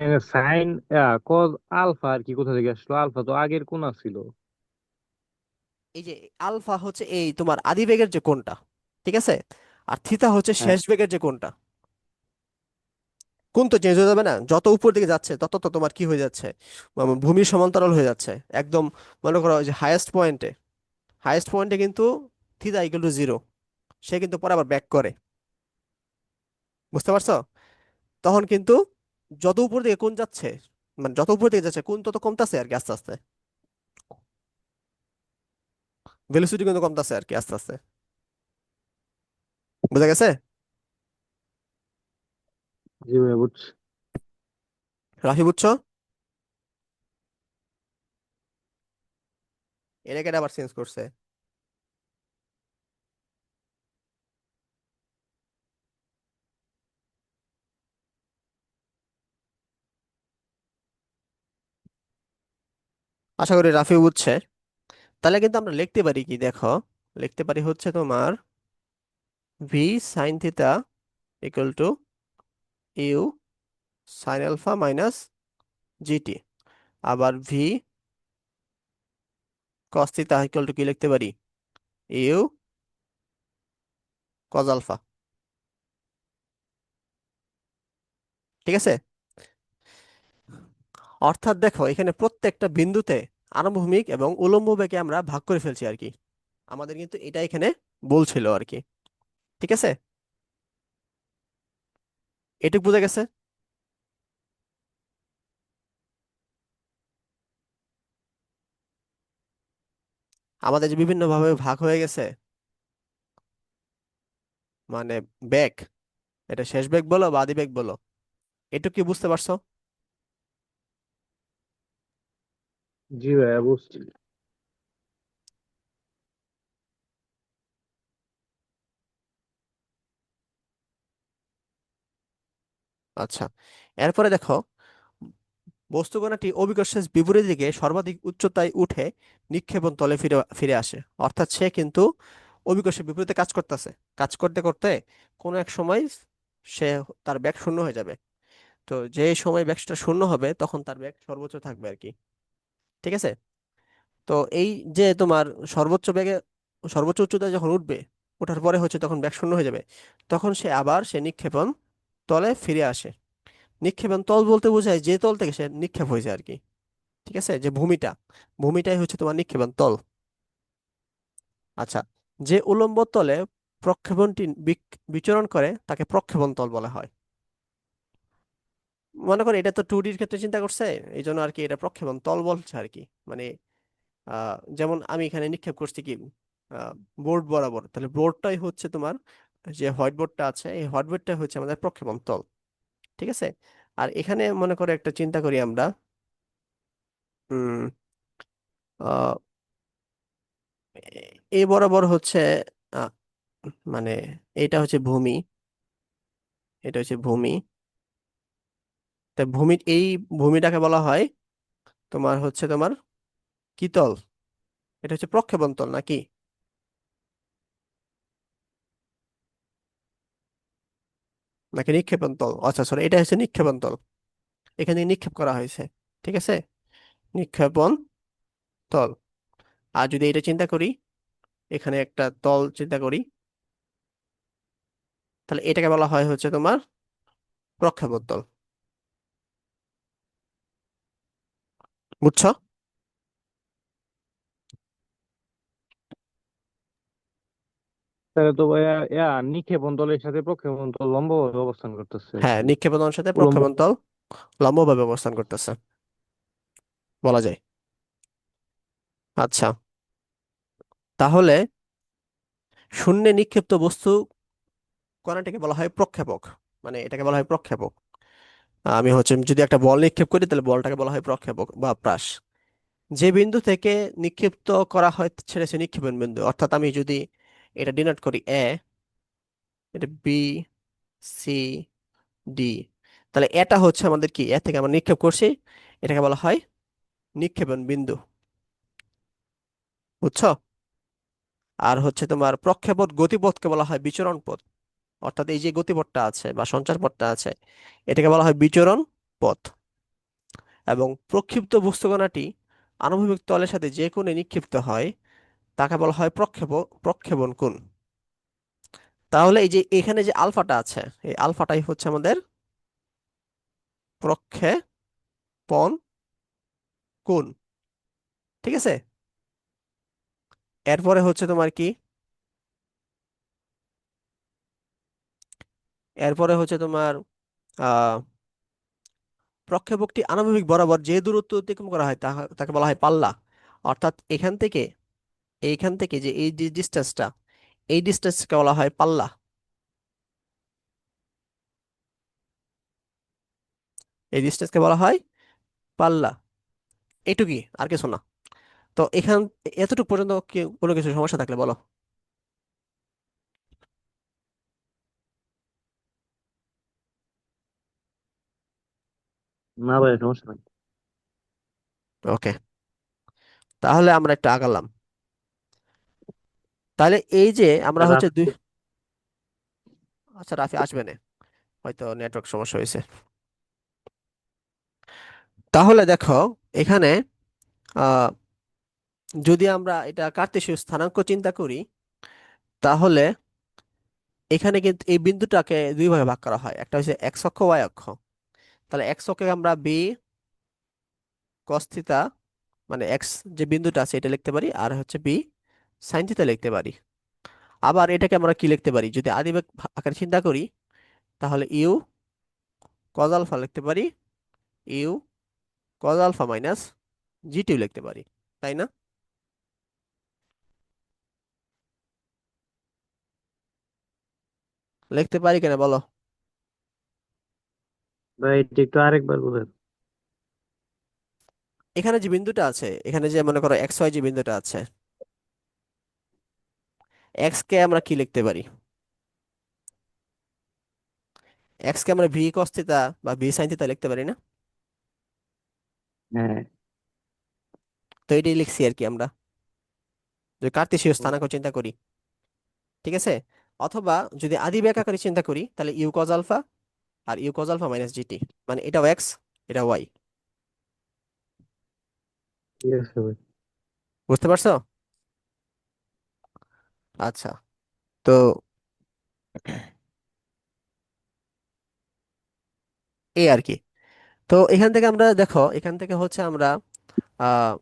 সাইন কজ আলফা আর কি কোথা থেকে আসলো? আলফা তো আগের কোন ছিল। এই যে আলফা হচ্ছে এই তোমার আদি বেগের যে কোণটা, ঠিক আছে, আর থিতা হচ্ছে হ্যাঁ। শেষ বেগের যে কোণটা। কোণ তো চেঞ্জ হয়ে যাবে না, যত উপর দিকে যাচ্ছে তত তো তোমার কি হয়ে যাচ্ছে, ভূমির সমান্তরাল হয়ে যাচ্ছে একদম। মনে করো যে হাইয়েস্ট পয়েন্টে কিন্তু থিতা ইকুয়াল টু জিরো, সে কিন্তু পরে আবার ব্যাক করে, বুঝতে পারছো? তখন কিন্তু যত উপর দিকে কোণ যাচ্ছে, মানে যত উপর দিকে যাচ্ছে কোণ তত কমতাছে আর কি আস্তে আস্তে, ভেলোসিটি কিন্তু কমতাছে আর কি আস্তে আস্তে। বুঝা গেছে? জি ভাইয়া বুঝছি। রাফি বুঝছো? এটাকে আবার চেঞ্জ করছে। আশা করি রাফি বুঝছে। তাহলে কিন্তু আমরা লিখতে পারি কি দেখো, লিখতে পারি হচ্ছে তোমার v sine theta equal to u sine alpha minus g t. আবার v cos theta equal to কি লিখতে পারি, ইউ কজ আলফা। ঠিক আছে? অর্থাৎ দেখো এখানে প্রত্যেকটা বিন্দুতে আনুভূমিক এবং উলম্ব বেগে আমরা ভাগ করে ফেলছি আর কি। আমাদের কিন্তু এটা এখানে বলছিল আর কি। ঠিক আছে, এটুক বোঝা গেছে? আমাদের যে বিভিন্ন ভাবে ভাগ হয়ে গেছে, মানে বেগ, এটা শেষ বেগ বলো বা আদি বেগ বলো, এটুক কি বুঝতে পারছো? জি ভাইয়া বুঝছি। আচ্ছা, এরপরে দেখো বস্তু কণাটি অভিকর্ষের বিপরীত দিকে সর্বাধিক উচ্চতায় উঠে নিক্ষেপণ তলে ফিরে ফিরে আসে। অর্থাৎ সে কিন্তু অভিকর্ষের বিপরীতে কাজ করতেছে, কাজ করতে করতে কোনো এক সময় সে তার বেগ শূন্য হয়ে যাবে। তো যে সময় বেগটা শূন্য হবে তখন তার বেগ সর্বোচ্চ থাকবে আর কি। ঠিক আছে? তো এই যে তোমার সর্বোচ্চ বেগে, সর্বোচ্চ উচ্চতায় যখন উঠবে, ওঠার পরে হচ্ছে তখন বেগ শূন্য হয়ে যাবে, তখন সে নিক্ষেপণ তলে ফিরে আসে। নিক্ষেপণ তল বলতে বোঝায় যে তল থেকে সে নিক্ষেপ হয়েছে আর কি। ঠিক আছে, যে ভূমিটাই হচ্ছে তোমার নিক্ষেপণ তল। আচ্ছা, যে উলম্ব তলে প্রক্ষেপণটি বিচরণ করে তাকে প্রক্ষেপণ তল বলা হয়। মনে করো এটা তো 2D ক্ষেত্রে চিন্তা করছে, এই জন্য আর কি এটা প্রক্ষেপণ তল বলছে আর কি। মানে যেমন আমি এখানে নিক্ষেপ করছি কি বোর্ড বরাবর, তাহলে বোর্ডটাই হচ্ছে তোমার, যে হোয়াইট বোর্ডটা আছে এই হোয়াইট বোর্ডটাই হচ্ছে আমাদের প্রক্ষেপণ তল। ঠিক আছে? আর এখানে মনে করে একটা চিন্তা করি আমরা, উম আহ, এই বরাবর হচ্ছে আহ, মানে এটা হচ্ছে ভূমি, এটা হচ্ছে ভূমি। তাই এই ভূমিটাকে বলা হয় তোমার হচ্ছে তোমার কি তল, এটা হচ্ছে প্রক্ষেপণ তল নাকি, নাকি নিক্ষেপণ তল? আচ্ছা সরি, এটা হচ্ছে নিক্ষেপণ তল, এখানে নিক্ষেপ করা হয়েছে। ঠিক আছে, নিক্ষেপণ তল। আর যদি এটা চিন্তা করি, এখানে একটা তল চিন্তা করি, তাহলে এটাকে বলা হয় হচ্ছে তোমার প্রক্ষেপণ তল। বুঝছো? তাহলে তো ভাইয়া নিক্ষেপণ তলের সাথে প্রক্ষেপণ তল লম্বভাবে অবস্থান করতেছে আর হ্যাঁ, কি। নিক্ষেপণ তলের সাথে উলম্ব। প্রক্ষেপণ তল লম্বভাবে অবস্থান করতেছে বলা যায়। আচ্ছা, তাহলে শূন্যে নিক্ষিপ্ত বস্তু কণাটাকে বলা হয় প্রক্ষেপক, মানে এটাকে বলা হয় প্রক্ষেপক। আমি হচ্ছে যদি একটা বল নিক্ষেপ করি তাহলে বলটাকে বলা হয় প্রক্ষেপক বা প্রাস। যে বিন্দু থেকে নিক্ষিপ্ত করা হয় সেটা হচ্ছে নিক্ষেপণ বিন্দু। অর্থাৎ আমি যদি এটা ডিনোট করি এটা বি, সি, ডি, তাহলে এটা হচ্ছে আমাদের কি, এ থেকে আমরা নিক্ষেপ করছি, এটাকে বলা হয় নিক্ষেপণ বিন্দু। বুঝছো? আর হচ্ছে তোমার প্রক্ষেপণ গতিপথকে বলা হয় বিচরণ পথ। অর্থাৎ এই যে গতিপথটা আছে বা সঞ্চার পথটা আছে, এটাকে বলা হয় বিচরণ পথ। এবং প্রক্ষিপ্ত বস্তুকণাটি আনুভূমিক তলের সাথে যে কোণে নিক্ষিপ্ত হয় তাকে বলা হয় প্রক্ষেপণ কোণ। তাহলে এই যে এখানে যে আলফাটা আছে, এই আলফাটাই হচ্ছে আমাদের প্রক্ষেপণ কোণ। ঠিক আছে, এরপরে হচ্ছে তোমার কি, এরপরে হচ্ছে তোমার আহ প্রক্ষেপকটি আনুভূমিক বরাবর যে দূরত্ব অতিক্রম করা হয় তাকে বলা হয় পাল্লা। অর্থাৎ এইখান থেকে যে এই যে ডিস্টেন্সটা, এই ডিস্টেন্সকে বলা হয় পাল্লা। এই ডিস্টেন্সকে বলা হয় পাল্লা। এইটুকুই, আর কিছু না। তো এতটুকু পর্যন্ত কি কোনো কিছু সমস্যা থাকলে বলো। না ভাই, সমস্যা নাই। ওকে, তাহলে আমরা একটু আগালাম। তাহলে এই যে আমরা হচ্ছে দুই, আচ্ছা রাফি আসবে না, হয়তো নেটওয়ার্ক সমস্যা হয়েছে। তাহলে দেখো এখানে আহ যদি আমরা এটা কার্তেশীয় স্থানাঙ্ক চিন্তা করি, তাহলে এখানে কিন্তু এই বিন্দুটাকে দুই ভাগে ভাগ করা হয়, একটা হচ্ছে এক্স অক্ষ ওয়াই অক্ষ। তাহলে এক্স অক্ষে আমরা বি কস থিতা, মানে এক্স যে বিন্দুটা আছে এটা লিখতে পারি, আর হচ্ছে বি সাইন থিতা লিখতে পারি। আবার এটাকে আমরা কি লিখতে পারি, যদি আদিবেগ আকারে চিন্তা করি, তাহলে ইউ কজ আলফা লিখতে পারি, ইউ কজ আলফা মাইনাস জি টিউ লিখতে পারি, তাই না? লিখতে পারি কেন বলো। ভাই এটা একটু আরেকবার বলেন। এখানে যে বিন্দুটা আছে, এখানে যে মনে করো এক্স ওয়াই যে বিন্দুটা আছে, এক্স কে আমরা কি লিখতে পারি, এক্স কে আমরা ভি কস থিতা বা ভি সাইন থিতা লিখতে পারি না? হ্যাঁ। তো এটাই লিখছি আর কি আমরা, যে কার্তেশীয় স্থানাঙ্ক চিন্তা করি। ঠিক আছে, অথবা যদি আদিবেগ আকারে চিন্তা করি, তাহলে ইউ কজ আলফা আর u cos alpha minus g t, মানে এটাও এক্স এটা ওয়াই। ঠিক আছে ভাই। বুঝতে পারছো? আচ্ছা, তো এই আর কি। তো এখান থেকে আমরা দেখো, এখান থেকে হচ্ছে আমরা আহ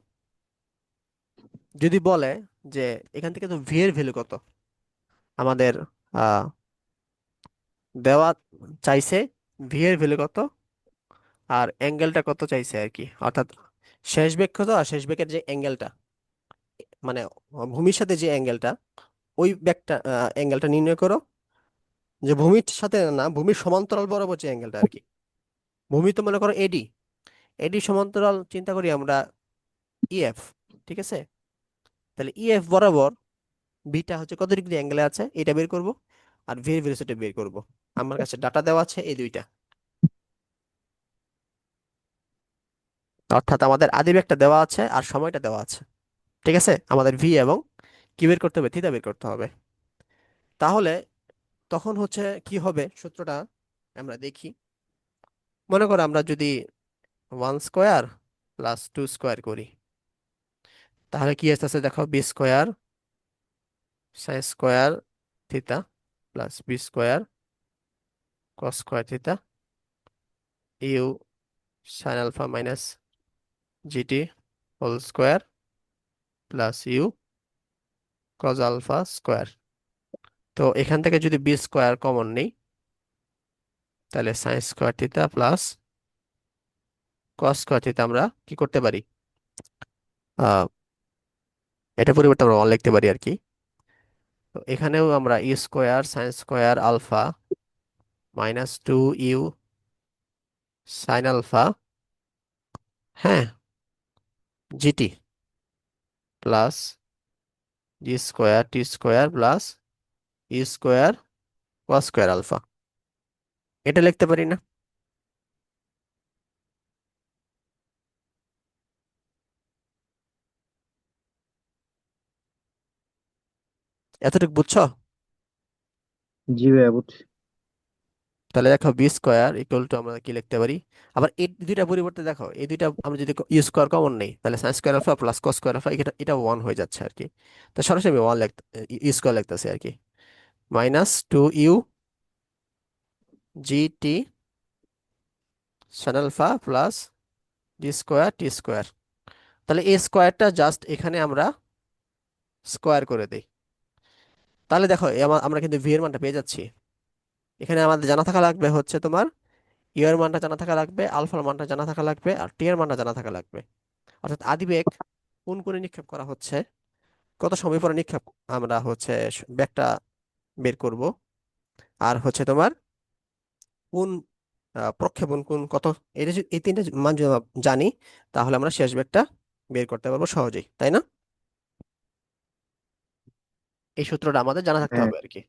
যদি বলে যে এখান থেকে তো ভি এর ভ্যালু কত আমাদের আহ দেওয়া চাইছে, ভি এর ভ্যালু কত আর অ্যাঙ্গেলটা কত চাইছে আর কি, অর্থাৎ শেষ বেগ কত আর শেষ বেগের যে অ্যাঙ্গেলটা, মানে ভূমির সাথে যে অ্যাঙ্গেলটা, ওই বেগটা অ্যাঙ্গেলটা নির্ণয় করো। যে ভূমির সাথে না, ভূমির সমান্তরাল বরাবর যে অ্যাঙ্গেলটা আর কি। ভূমি তো মনে করো এডি, এডি সমান্তরাল চিন্তা করি আমরা ইএফ। ঠিক আছে, তাহলে ইএফ বরাবর বিটা হচ্ছে কত ডিগ্রি অ্যাঙ্গেলে আছে এটা বের করব, আর ভি এর ভেলোসিটি বের করব। আমার কাছে ডাটা দেওয়া আছে এই দুইটা, অর্থাৎ আমাদের আদি বেগটা দেওয়া আছে আর সময়টা দেওয়া আছে। ঠিক আছে, আমাদের ভি এবং কি বের করতে হবে, থিটা বের করতে হবে। তাহলে তখন হচ্ছে কি হবে সূত্রটা আমরা দেখি। মনে করো আমরা যদি 1 স্কোয়ার প্লাস 2 স্কোয়ার করি, তাহলে কি আসতেছে দেখো, v square sine square theta plus v square cos square theta u sine alpha minus g t whole square plus u cos alpha square. তো এখান থেকে যদি বি স্কোয়ার কমন নেই, তাহলে sine square theta plus cos square theta আমরা কি করতে পারি, আহ এটা পরিবর্তে আমরা 1 লিখতে পারি আর কি। তো এখানেও আমরা e square sine square alpha minus 2 u sine alpha, হ্যাঁ, g t plus g square t square plus e square cos square alpha, এটা লিখতে পারি না? এতটুকু বুঝছো? জি ভাইয়া, বুঝছি। তাহলে দেখো বি স্কোয়ার ইকুয়াল টু আমরা কি লিখতে পারি, আবার এই দুইটা পরিবর্তে দেখো এই দুইটা আমরা যদি ইউ স্কোয়ার কমন নেই তাহলে sine square alpha plus cos square alpha এটা এটা ওয়ান হয়ে যাচ্ছে আর কি। তো সরাসরি আমি ওয়ান লিখতে ইউ স্কোয়ার লিখতেছি আর কি, minus two u g t sine alpha plus d square t square. তাহলে এই স্কোয়ারটা জাস্ট এখানে আমরা স্কোয়ার করে দিই। তাহলে দেখো আমরা কিন্তু ভি এর মানটা পেয়ে যাচ্ছি। এখানে আমাদের জানা থাকা লাগবে হচ্ছে তোমার ইউ এর মানটা জানা থাকা লাগবে, আলফার মানটা জানা থাকা লাগবে, আর টি এর মানটা জানা থাকা লাগবে। অর্থাৎ আদিবেগ কোন কোণে নিক্ষেপ করা হচ্ছে, কত সময় পরে নিক্ষেপ আমরা হচ্ছে বেগটা বের করব, আর হচ্ছে তোমার কোন প্রক্ষেপণ কোন কত, এই তিনটা মান যদি আমরা জানি তাহলে আমরা শেষ বেগটা বের করতে পারবো সহজেই, তাই না? এই সূত্রটা আমাদের জানা থাকতে হ্যাঁ। হবে আর কি।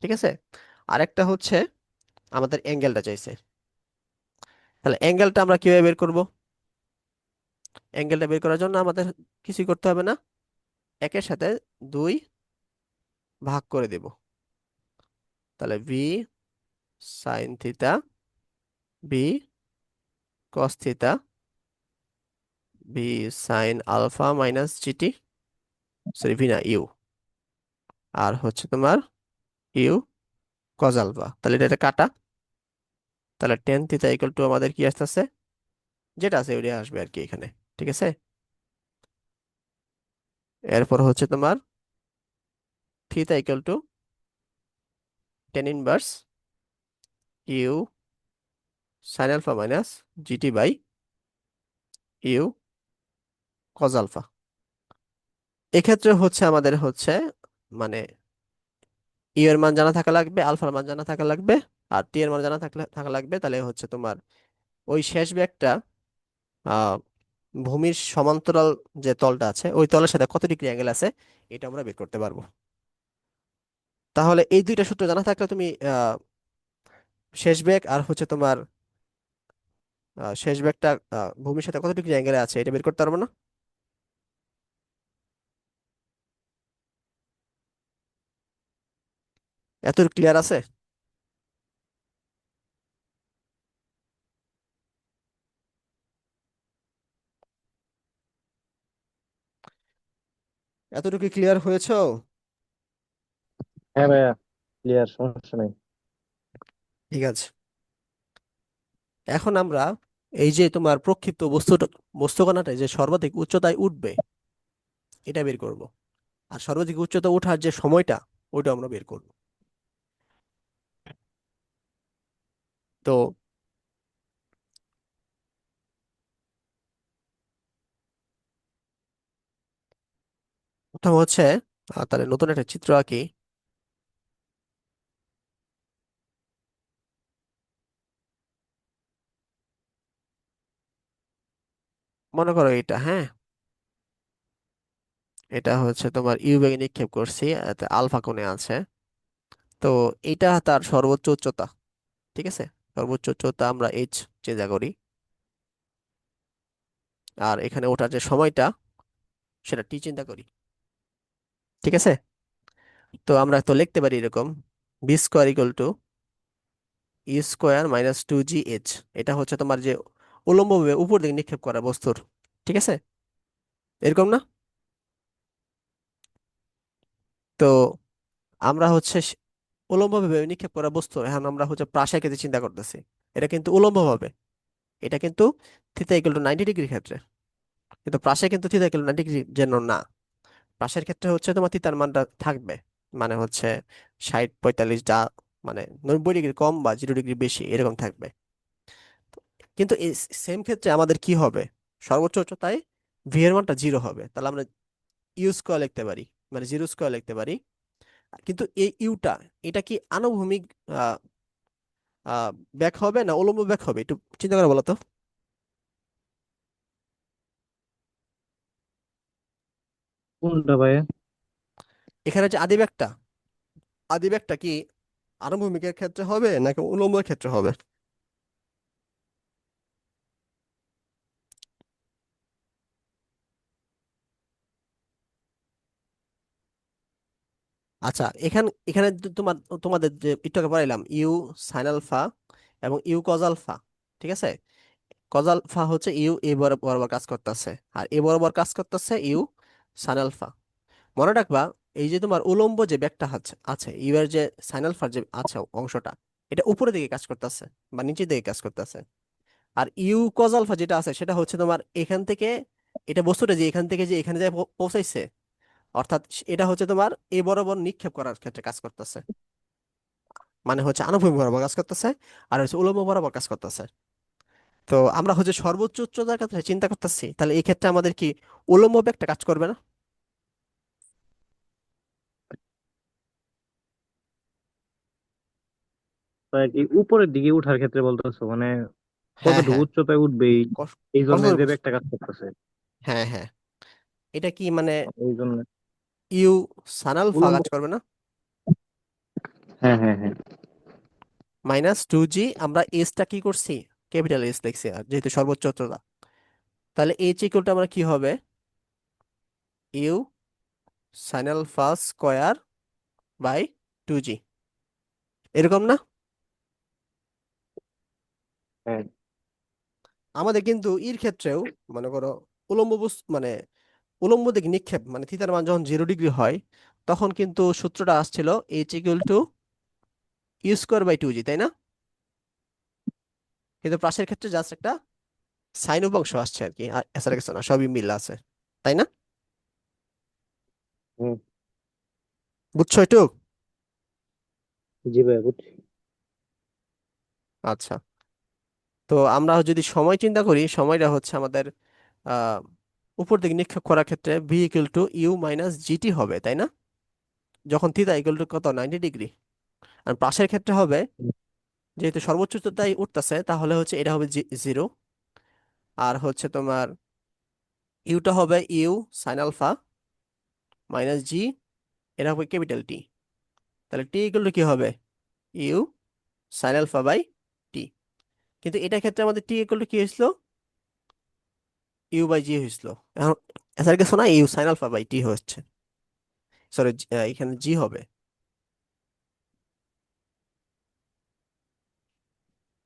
ঠিক আছে। আরেকটা হচ্ছে আমাদের অ্যাঙ্গেলটা চাইছে। তাহলে অ্যাঙ্গেলটা আমরা কিভাবে বের করব? অ্যাঙ্গেলটা বের করার জন্য আমাদের কিছুই করতে হবে না, একের সাথে দুই ভাগ করে দেব। তাহলে v sine theta b cos theta b sine alpha minus g t, sorry v না ইউ, আর হচ্ছে তোমার ইউ কজ আলফা। তাহলে এটা একটা কাটা, তাহলে টেন থিতা ইকুয়াল টু আমাদের কি আসতেছে, যেটা আছে ওইটাই আসবে আর কি এখানে। ঠিক আছে। এরপর হচ্ছে তোমার theta equal to tan inverse u sine alpha minus g t by u cos alpha. এক্ষেত্রে হচ্ছে আমাদের হচ্ছে মানে ইউ এর মান জানা থাকা লাগবে, আলফার মান জানা থাকা লাগবে, আর টি এর মান জানা থাকা লাগবে। তাহলে হচ্ছে তোমার ওই শেষ বেগটা আহ ভূমির সমান্তরাল যে তলটা আছে ওই তলের সাথে কত ডিগ্রি অ্যাঙ্গেল আছে এটা আমরা বের করতে পারবো। তাহলে এই দুইটা সূত্র জানা থাকলে তুমি শেষ বেগ আর হচ্ছে তোমার শেষ বেগটা ভূমির সাথে কত ডিগ্রি অ্যাঙ্গেলে আছে এটা বের করতে পারবো না? এত ক্লিয়ার আছে? এতটুকু ক্লিয়ার হয়েছো? হ্যাঁ ভাইয়া, ক্লিয়ার, সমস্যা নেই। ঠিক আছে। এখন আমরা এই যে তোমার প্রক্ষিপ্ত বস্তুকণাটা যে সর্বাধিক উচ্চতায় উঠবে এটা বের করব, আর সর্বাধিক উচ্চতা ওঠার যে সময়টা ওইটা আমরা বের করব। তো প্রথম হচ্ছে তাহলে নতুন একটা চিত্র আঁকি। মনে করো এটা, হ্যাঁ, এটা হচ্ছে তোমার ইউ বেগে নিক্ষেপ করছি, এতে আলফা কোণে আছে। তো এটা তার সর্বোচ্চ উচ্চতা। ঠিক আছে। সর্বোচ্চ উচ্চতা আমরা এইচ চিন্তা করি, আর এখানে ওঠার যে সময়টা সেটা টি চিন্তা করি। ঠিক আছে। তো আমরা তো লিখতে পারি এরকম, v square equal to u square minus two g h. এটা হচ্ছে তোমার যে উল্লম্বভাবে উপর দিকে নিক্ষেপ করা বস্তুর। ঠিক আছে। এরকম না? তো আমরা হচ্ছে উল্লম্বভাবে নিক্ষেপ করা বস্তু এখন আমরা হচ্ছে প্রাসায় ক্ষেত্রে চিন্তা করতেছি। এটা কিন্তু উল্লম্বভাবে, এটা কিন্তু থিতা ইকুয়াল টু 90 ডিগ্রি ক্ষেত্রে, কিন্তু প্রাসায় কিন্তু থিতা ইকুয়াল টু 90 ডিগ্রি যেন না। প্রাসের ক্ষেত্রে হচ্ছে তোমার থিতার মানটা থাকবে, মানে হচ্ছে 60 45 যা মানে 90 ডিগ্রি কম বা 0 ডিগ্রি বেশি এরকম থাকবে। কিন্তু এই সেম ক্ষেত্রে আমাদের কি হবে, সর্বোচ্চ উচ্চতায় ভি এর মানটা জিরো হবে। তাহলে আমরা ইউ স্কোয়ার লিখতে পারি, মানে জিরো স্কোয়ার লিখতে পারি। কিন্তু এই ইউটা এটা কি আনুভূমিক আহ আহ ব্যাক হবে না উল্লম্ব ব্যাক হবে, একটু চিন্তা করে বলো তো। কোনটা ভাইয়া? এখানে যে আদিবেগটা, আদিবেগটা কি আনুভূমিকের ক্ষেত্রে হবে নাকি উল্লম্বের ক্ষেত্রে হবে? আচ্ছা, এখানে তোমাদের যে একটু আগে পড়াইলাম ইউ সাইন আলফা এবং ইউ কজ আলফা, ঠিক আছে? কজ আলফা হচ্ছে ইউ এ বরাবর কাজ করতেছে, আর এ বরাবর কাজ করতেছে ইউ সাইন আলফা। মনে রাখবা, এই যে তোমার উলম্ব যে ব্যাগটা আছে আছে ইউ এর যে সাইন আলফার যে আছে অংশটা, এটা উপরের দিকে কাজ করতেছে বা নিচের দিকে কাজ করতেছে। আর ইউ কজ আলফা যেটা আছে সেটা হচ্ছে তোমার এখান থেকে, এটা বস্তুটা যে এখান থেকে যে এখানে যায় পৌঁছাইছে, অর্থাৎ এটা হচ্ছে তোমার এ বরাবর নিক্ষেপ করার ক্ষেত্রে কাজ করতেছে, মানে হচ্ছে আনুভূমিক বরাবর কাজ করতেছে, আর হচ্ছে উলম্ব বরাবর কাজ করতেছে। তো আমরা হচ্ছে সর্বোচ্চ উচ্চতার ক্ষেত্রে চিন্তা করতেছি, তাহলে এই ক্ষেত্রে আমাদের কি উলম্ব বেগটা কাজ করবে না? তো আর কি উপরের দিকে উঠার ক্ষেত্রে বলতেছো, মানে হ্যাঁ, কতটুকু হ্যাঁ। উচ্চতায় উঠবে এই জন্য কতদূর যে ব্যাগটা কাজ করতেছে। হ্যাঁ, হ্যাঁ। এটা কি মানে এই জন্য ইউ সানালফা উলম্ব। কাজ করবে না? হ্যাঁ হ্যাঁ হ্যাঁ। -2g, আমরা এসটা কি করছি, ক্যাপিটাল এস লিখছি, আর যেহেতু সর্বোচ্চ উচ্চতা, তাহলে এইচ ইকুয়ালটা আমরা কি হবে, u sine alpha square by 2g, এরকম না? হ্যাঁ আমাদের কিন্তু এর ক্ষেত্রেও মনে করো উলম্ব মানে উলম্ব দিকে নিক্ষেপ মানে থিতার মান যখন 0 ডিগ্রি হয়, তখন কিন্তু সূত্রটা আসছিল h equal to u square by 2g, তাই না? কিন্তু প্রাসের ক্ষেত্রে জাস্ট একটা সাইন উপাংশ আসছে আর কি, আর এছাড়া কিছু না, সবই মিল আছে, তাই না? হ্যাঁ। বুঝছো একটু? জি ভাই বুঝছি। আচ্ছা, তো আমরা যদি সময় চিন্তা করি, সময়টা হচ্ছে আমাদের আহ উপর দিকে নিক্ষেপ করার ক্ষেত্রে v equal to u minus GT হবে, তাই না? যখন থিতা ইকুয়াল টু কত, 90 ডিগ্রি। আর পাশের ক্ষেত্রে হবে, যেহেতু সর্বোচ্চ উচ্চতায় উঠতেছে, তাহলে হচ্ছে এটা হবে 0। আর হচ্ছে তোমার ইউটা হবে ইউ সাইন আলফা মাইনাস জি, এটা হবে ক্যাপিটাল টি। তাহলে টি ইকুয়াল টু কি হবে, u sine alpha by T. কিন্তু এটা ক্ষেত্রে আমাদের টি ইকুয়াল টু কি হয়েছিল, ইউ বাই জি হয়েছিল। এখন এছাড়া কিছু না, you sine alpha by T হচ্ছে, সরি এখানে জি হবে।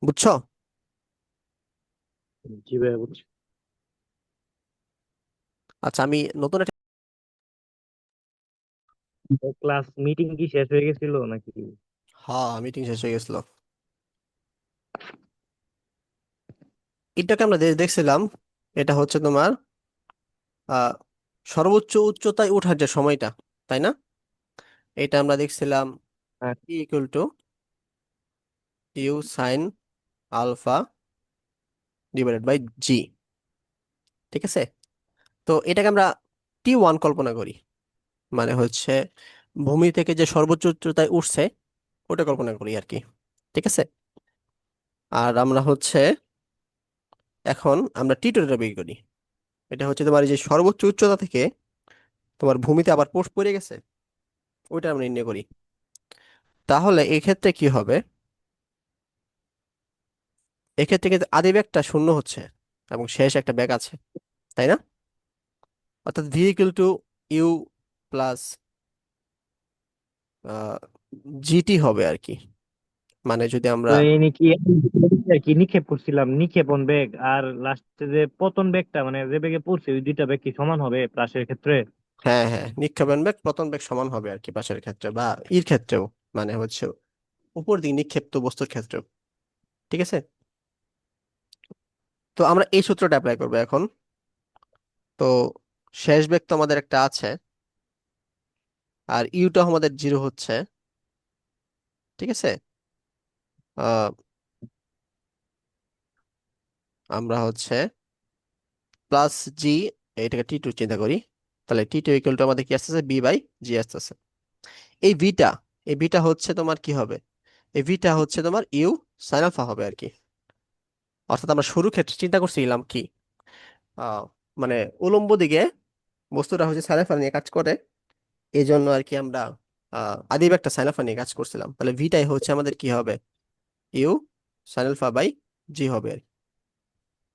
বুঝছো? জি ভাই বুঝছি। আচ্ছা, আমি নতুন একটা, ক্লাস মিটিং কি শেষ হয়ে গেছিল নাকি? হ্যাঁ মিটিং শেষ হয়ে গেছিল। এটাকে আমরা দেখছিলাম, এটা হচ্ছে তোমার আহ সর্বোচ্চ উচ্চতায় ওঠার যে সময়টা, তাই না? এটা আমরা দেখছিলাম হ্যাঁ। E equal to u sine alpha divided by g, ঠিক আছে? তো এটাকে আমরা T1 কল্পনা করি, মানে হচ্ছে ভূমি থেকে যে সর্বোচ্চ উচ্চতায় উঠছে ওটা কল্পনা করি আর কি, ঠিক আছে? আর আমরা হচ্ছে এখন আমরা T2 বের করি, এটা হচ্ছে তোমার এই যে সর্বোচ্চ উচ্চতা থেকে তোমার ভূমিতে আবার পোস্ট পড়ে গেছে, ওইটা আমরা নির্ণয় করি। তাহলে এক্ষেত্রে কি হবে, এক্ষেত্রে কিন্তু আদি ব্যাগটা শূন্য হচ্ছে এবং শেষ একটা ব্যাগ আছে, তাই না? অর্থাৎ v equal to u plus gt হবে আর কি, মানে যদি তো আমরা, এই নাকি আর কি নিক্ষেপ করছিলাম, নিক্ষেপণ বেগ আর লাস্টে যে পতন বেগটা, মানে যে বেগে পড়ছে ওই দুইটা বেগ কি সমান হবে প্রাসের ক্ষেত্রে? হ্যাঁ, হ্যাঁ, নিক্ষেপণ বেগ পতন বেগ সমান হবে আর কি পাশের ক্ষেত্রে বা ইর ক্ষেত্রেও, মানে হচ্ছে উপর দিকে নিক্ষেপ্ত বস্তুর ক্ষেত্রেও, ঠিক আছে? তো আমরা এই সূত্রটা অ্যাপ্লাই করবো এখন। তো শেষ বেগ তো আমাদের একটা আছে, আর ইউটা আমাদের 0 হচ্ছে, ঠিক আছে? আহ আমরা হচ্ছে প্লাস জি, এটাকে T2 চিন্তা করি, তাহলে T2 ইকুয়াল টু আমাদের কি আসতেছে, বি বাই জি আসতেছে। এই ভিটা, এই ভিটা হচ্ছে তোমার কি হবে, এই ভিটা হচ্ছে তোমার ইউ সাইন আলফা হবে আর কি। অর্থাৎ আমরা শুরু ক্ষেত্রে চিন্তা করছিলাম কি, আহ মানে উলম্ব দিকে বস্তুটা হচ্ছে সাইন আলফা নিয়ে কাজ করে, এই জন্য আর কি আমরা আদিব একটা সাইন আলফা নিয়ে কাজ করছিলাম, তাহলে ভিটাই হচ্ছে আমাদের কি হবে, ইউ সাইন আলফা বাই জি হবে আর কি।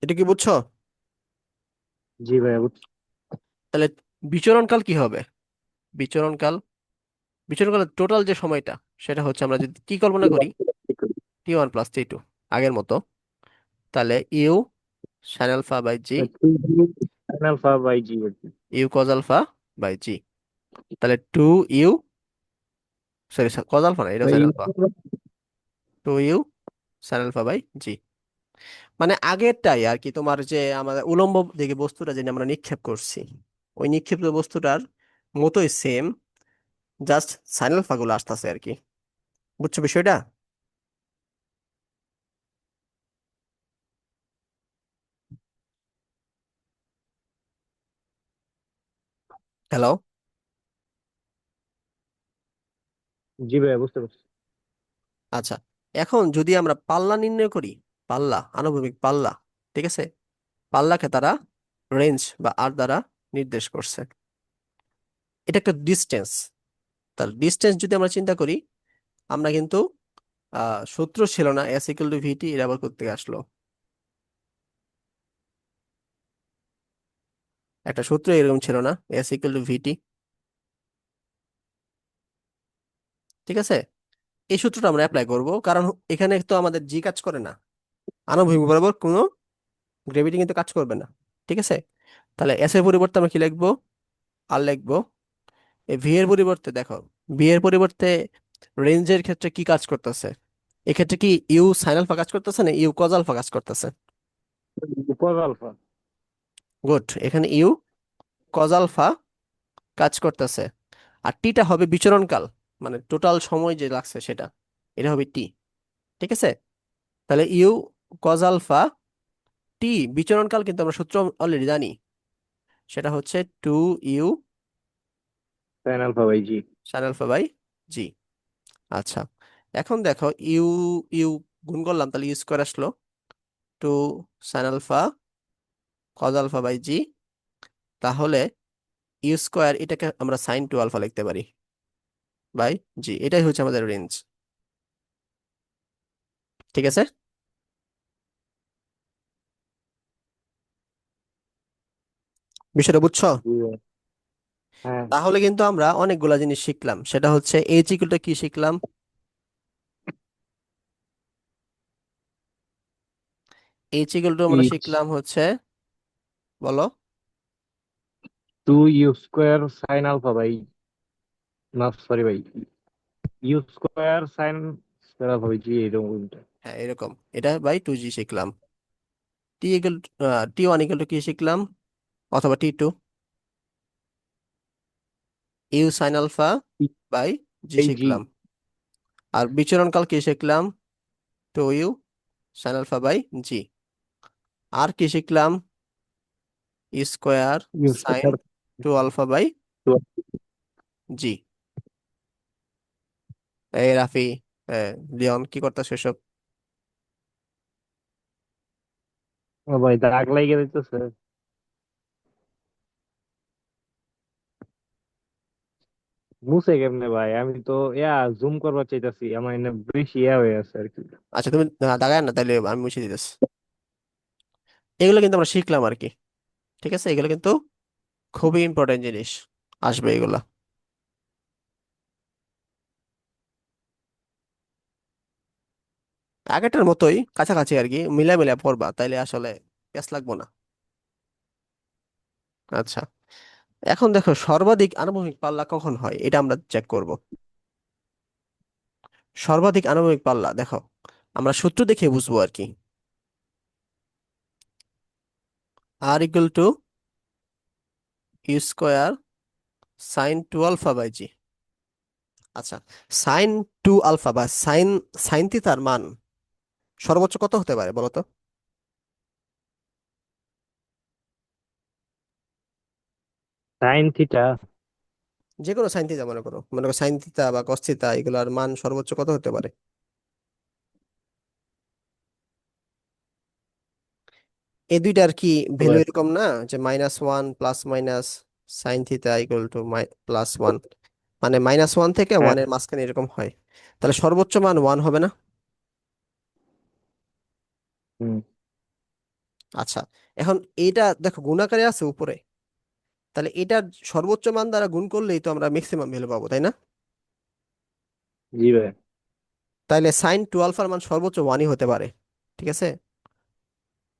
এটা কি বুঝছো? জি ভাই বুঝছি। তাহলে বিচরণকাল কি হবে, বিচরণকাল বিচরণকালের টোটাল যে সময়টা, সেটা হচ্ছে আমরা যদি কি কল্পনা করি, T1 + T2 আগের মতো, তাহলে u sine alpha by g, sine alpha by g. U cos alpha by g. তাহলে 2U, সরি কজ আলফা না, এটা sine alpha, 2U sine alpha by g. মানে আগেরটাই আর কি, তোমার যে আমাদের উলম্ব দিকে বস্তুটা যেটা আমরা নিক্ষেপ করছি, ওই নিক্ষেপিত বস্তুটার মতোই সেম, জাস্ট সাইন আলফা গুলো আসতেছে আর কি। বুঝছো বিষয়টা? হ্যালো। জি ভাইয়া, বুঝতে পারছি। আচ্ছা, এখন যদি আমরা পাল্লা নির্ণয় করি, পাল্লা, আনুভূমিক পাল্লা, ঠিক আছে, পাল্লাকে তারা রেঞ্জ বা আর দ্বারা নির্দেশ করছে। এটা একটা ডিস্টেন্স। তার ডিস্টেন্স যদি আমরা চিন্তা করি, আমরা কিন্তু সূত্র ছিল না S = VT, এটা আবার করতে আসলো একটা সূত্র এরকম ছিল না, S = VT, ঠিক আছে। এই সূত্রটা আমরা অ্যাপ্লাই করব, কারণ এখানে তো আমাদের জি কাজ করে না, আনুভূমিক বরাবর কোনো গ্রেভিটি কিন্তু কাজ করবে না, ঠিক আছে। তাহলে এস এর পরিবর্তে আমরা কি লিখবো, আর লিখবো। এই ভি এর পরিবর্তে দেখো, ভি এর পরিবর্তে রেঞ্জের ক্ষেত্রে কি কাজ করতেছে, এক্ষেত্রে কি ইউ সাইন আলফা কাজ করতেছে না ইউ কজ আলফা কাজ করতেছে? Cos alpha. গুড, এখানে ইউ কজ আলফা কাজ করতেছে। আর টিটা হবে বিচরণকাল, মানে টোটাল সময় যে লাগছে সেটা, এটা হবে টি, ঠিক আছে। তাহলে ইউ কজ আলফা টি, বিচরণকাল কিন্তু আমরা সূত্র অলরেডি জানি, সেটা হচ্ছে 2U sine alpha by g. Sine alpha by g. আচ্ছা, এখন দেখো ইউ ইউ গুণ করলাম, তাহলে ইউ স্কোয়ার আসলো, 2 sine alpha cos alpha by g. তাহলে ইউ স্কোয়ার এটাকে আমরা sin 2 আলফা লিখতে পারি বাই জি, এটাই হচ্ছে আমাদের রেঞ্জ, ঠিক আছে। বিষয়টা বুঝছো? জি ভাই। হ্যাঁ। তাহলে কিন্তু আমরা অনেকগুলা জিনিস শিখলাম, সেটা হচ্ছে H = কি শিখলাম, H = আমরা এইচ শিখলাম হচ্ছে, বলো। 2U² সাইন আলফা বাই, না সরি ভাই, ইউ² সাইন স্কয়ার আলফা বাই জি, এরকম উল্টা। হ্যাঁ এরকম, এটা বাই 2G শিখলাম। T1 = কি শিখলাম, অথবা T2, u sine alpha by g এই জি। শিখলাম। আর বিচরণকাল কি শিখলাম, 2U sine alpha by g. আর কি শিখলাম, e square u sine square. 2 alpha by g. এই রাফি, লিওন কি করতেছে এসব? ও ভাই, দাগ লাইগে দিতেছে। মুছে কেমনে ভাই? আমি তো জুম করবার চাইতাছি, আমার এনে বেশি হয়ে আছে আর কি। আচ্ছা তুমি দাগায় না, তাহলে আমি মুছে দিতেছি। এগুলো কিন্তু আমরা শিখলাম আর কি, ঠিক আছে, এগুলো কিন্তু খুবই ইম্পর্টেন্ট জিনিস, আসবে এগুলা। আগেরটার মতোই কাছাকাছি আর কি, মিলা মিলা পড়বা, তাইলে আসলে প্যাস লাগবো না। আচ্ছা, এখন দেখো সর্বাধিক আনুভূমিক পাল্লা কখন হয়, এটা আমরা চেক করব। সর্বাধিক আনুভূমিক পাল্লা দেখো, আমরা সূত্র দেখে বুঝবো আর কি। R = ইউ² sin 2 alpha by g. আচ্ছা, sin 2 আলফা বা সাইন সাইন থিটার মান সর্বোচ্চ কত হতে পারে বলো তো? Sine theta. যে কোনো সাইন থিটা, মনে করো সাইন থিটা বা কস থিটা, এগুলার মান সর্বোচ্চ কত হতে পারে? এই দুইটার কি ভ্যালু এরকম না, যে -1 ± sin θ = +1, মানে -1 থেকে হ্যাঁ। 1 এর মাঝখানে এরকম হয়, তাহলে সর্বোচ্চ মান 1 হবে না? হুম। আচ্ছা, এখন এইটা দেখো গুণাকারে আছে উপরে, তাহলে এটার সর্বোচ্চ মান দ্বারা গুণ করলেই তো আমরা ম্যাক্সিমাম ভ্যালু পাবো, তাই না? জি ভাই। তাইলে সাইন টু আলফার মান সর্বোচ্চ ওয়ানই হতে পারে, ঠিক আছে,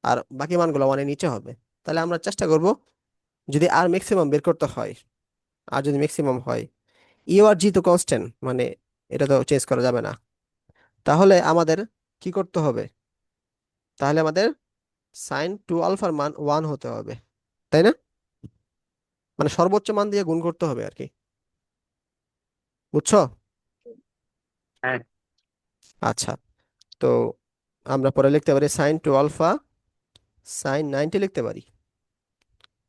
আর বাকি মানগুলো ওয়ানের নিচে হবে। তাহলে আমরা চেষ্টা করব, যদি আর ম্যাক্সিমাম বের করতে হয়, আর যদি ম্যাক্সিমাম হয়, ইউ আর জি তো কনস্ট্যান্ট, মানে এটা তো চেঞ্জ করা যাবে না। তাহলে আমাদের কি করতে হবে? তাহলে আমাদের সাইন টু আলফার মান ওয়ান হতে হবে, তাই না? মানে সর্বোচ্চ মান দিয়ে গুণ করতে হবে আর কি, বুঝছো? হ্যাঁ। আচ্ছা, তো আমরা পরে লিখতে পারি সাইন টু আলফা সাইন 90 লিখতে পারি।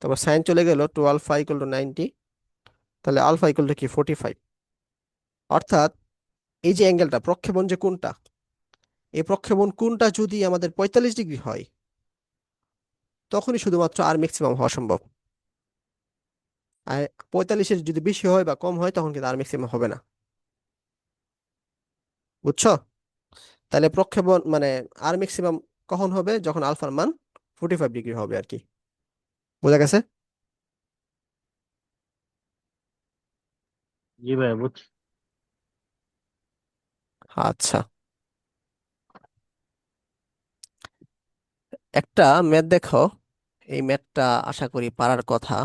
তারপর সাইন চলে গেল, টু আলফা ইকুয়াল টু 90, তাহলে আলফা ইকুয়াল টু কি 45। অর্থাৎ এই যে অ্যাঙ্গেলটা প্রক্ষেপণ যে কোণটা, এই প্রক্ষেপণ কোণটা যদি আমাদের 45 ডিগ্রি হয়, তখনই শুধুমাত্র আর ম্যাক্সিমাম হওয়া সম্ভব। আর 45-এর যদি বেশি হয় বা কম হয়, তখন কিন্তু আর ম্যাক্সিমাম হবে না, বুঝছো? তাহলে প্রক্ষেপণ মানে আর ম্যাক্সিমাম কখন হবে? যখন আলফার মান 45 ডিগ্রি হবে আর কি। বোঝা গেছে? জি ভাই বুঝছি। আচ্ছা, একটা ম্যাথ দেখো, এই ম্যাথটা আশা করি পারার কথা।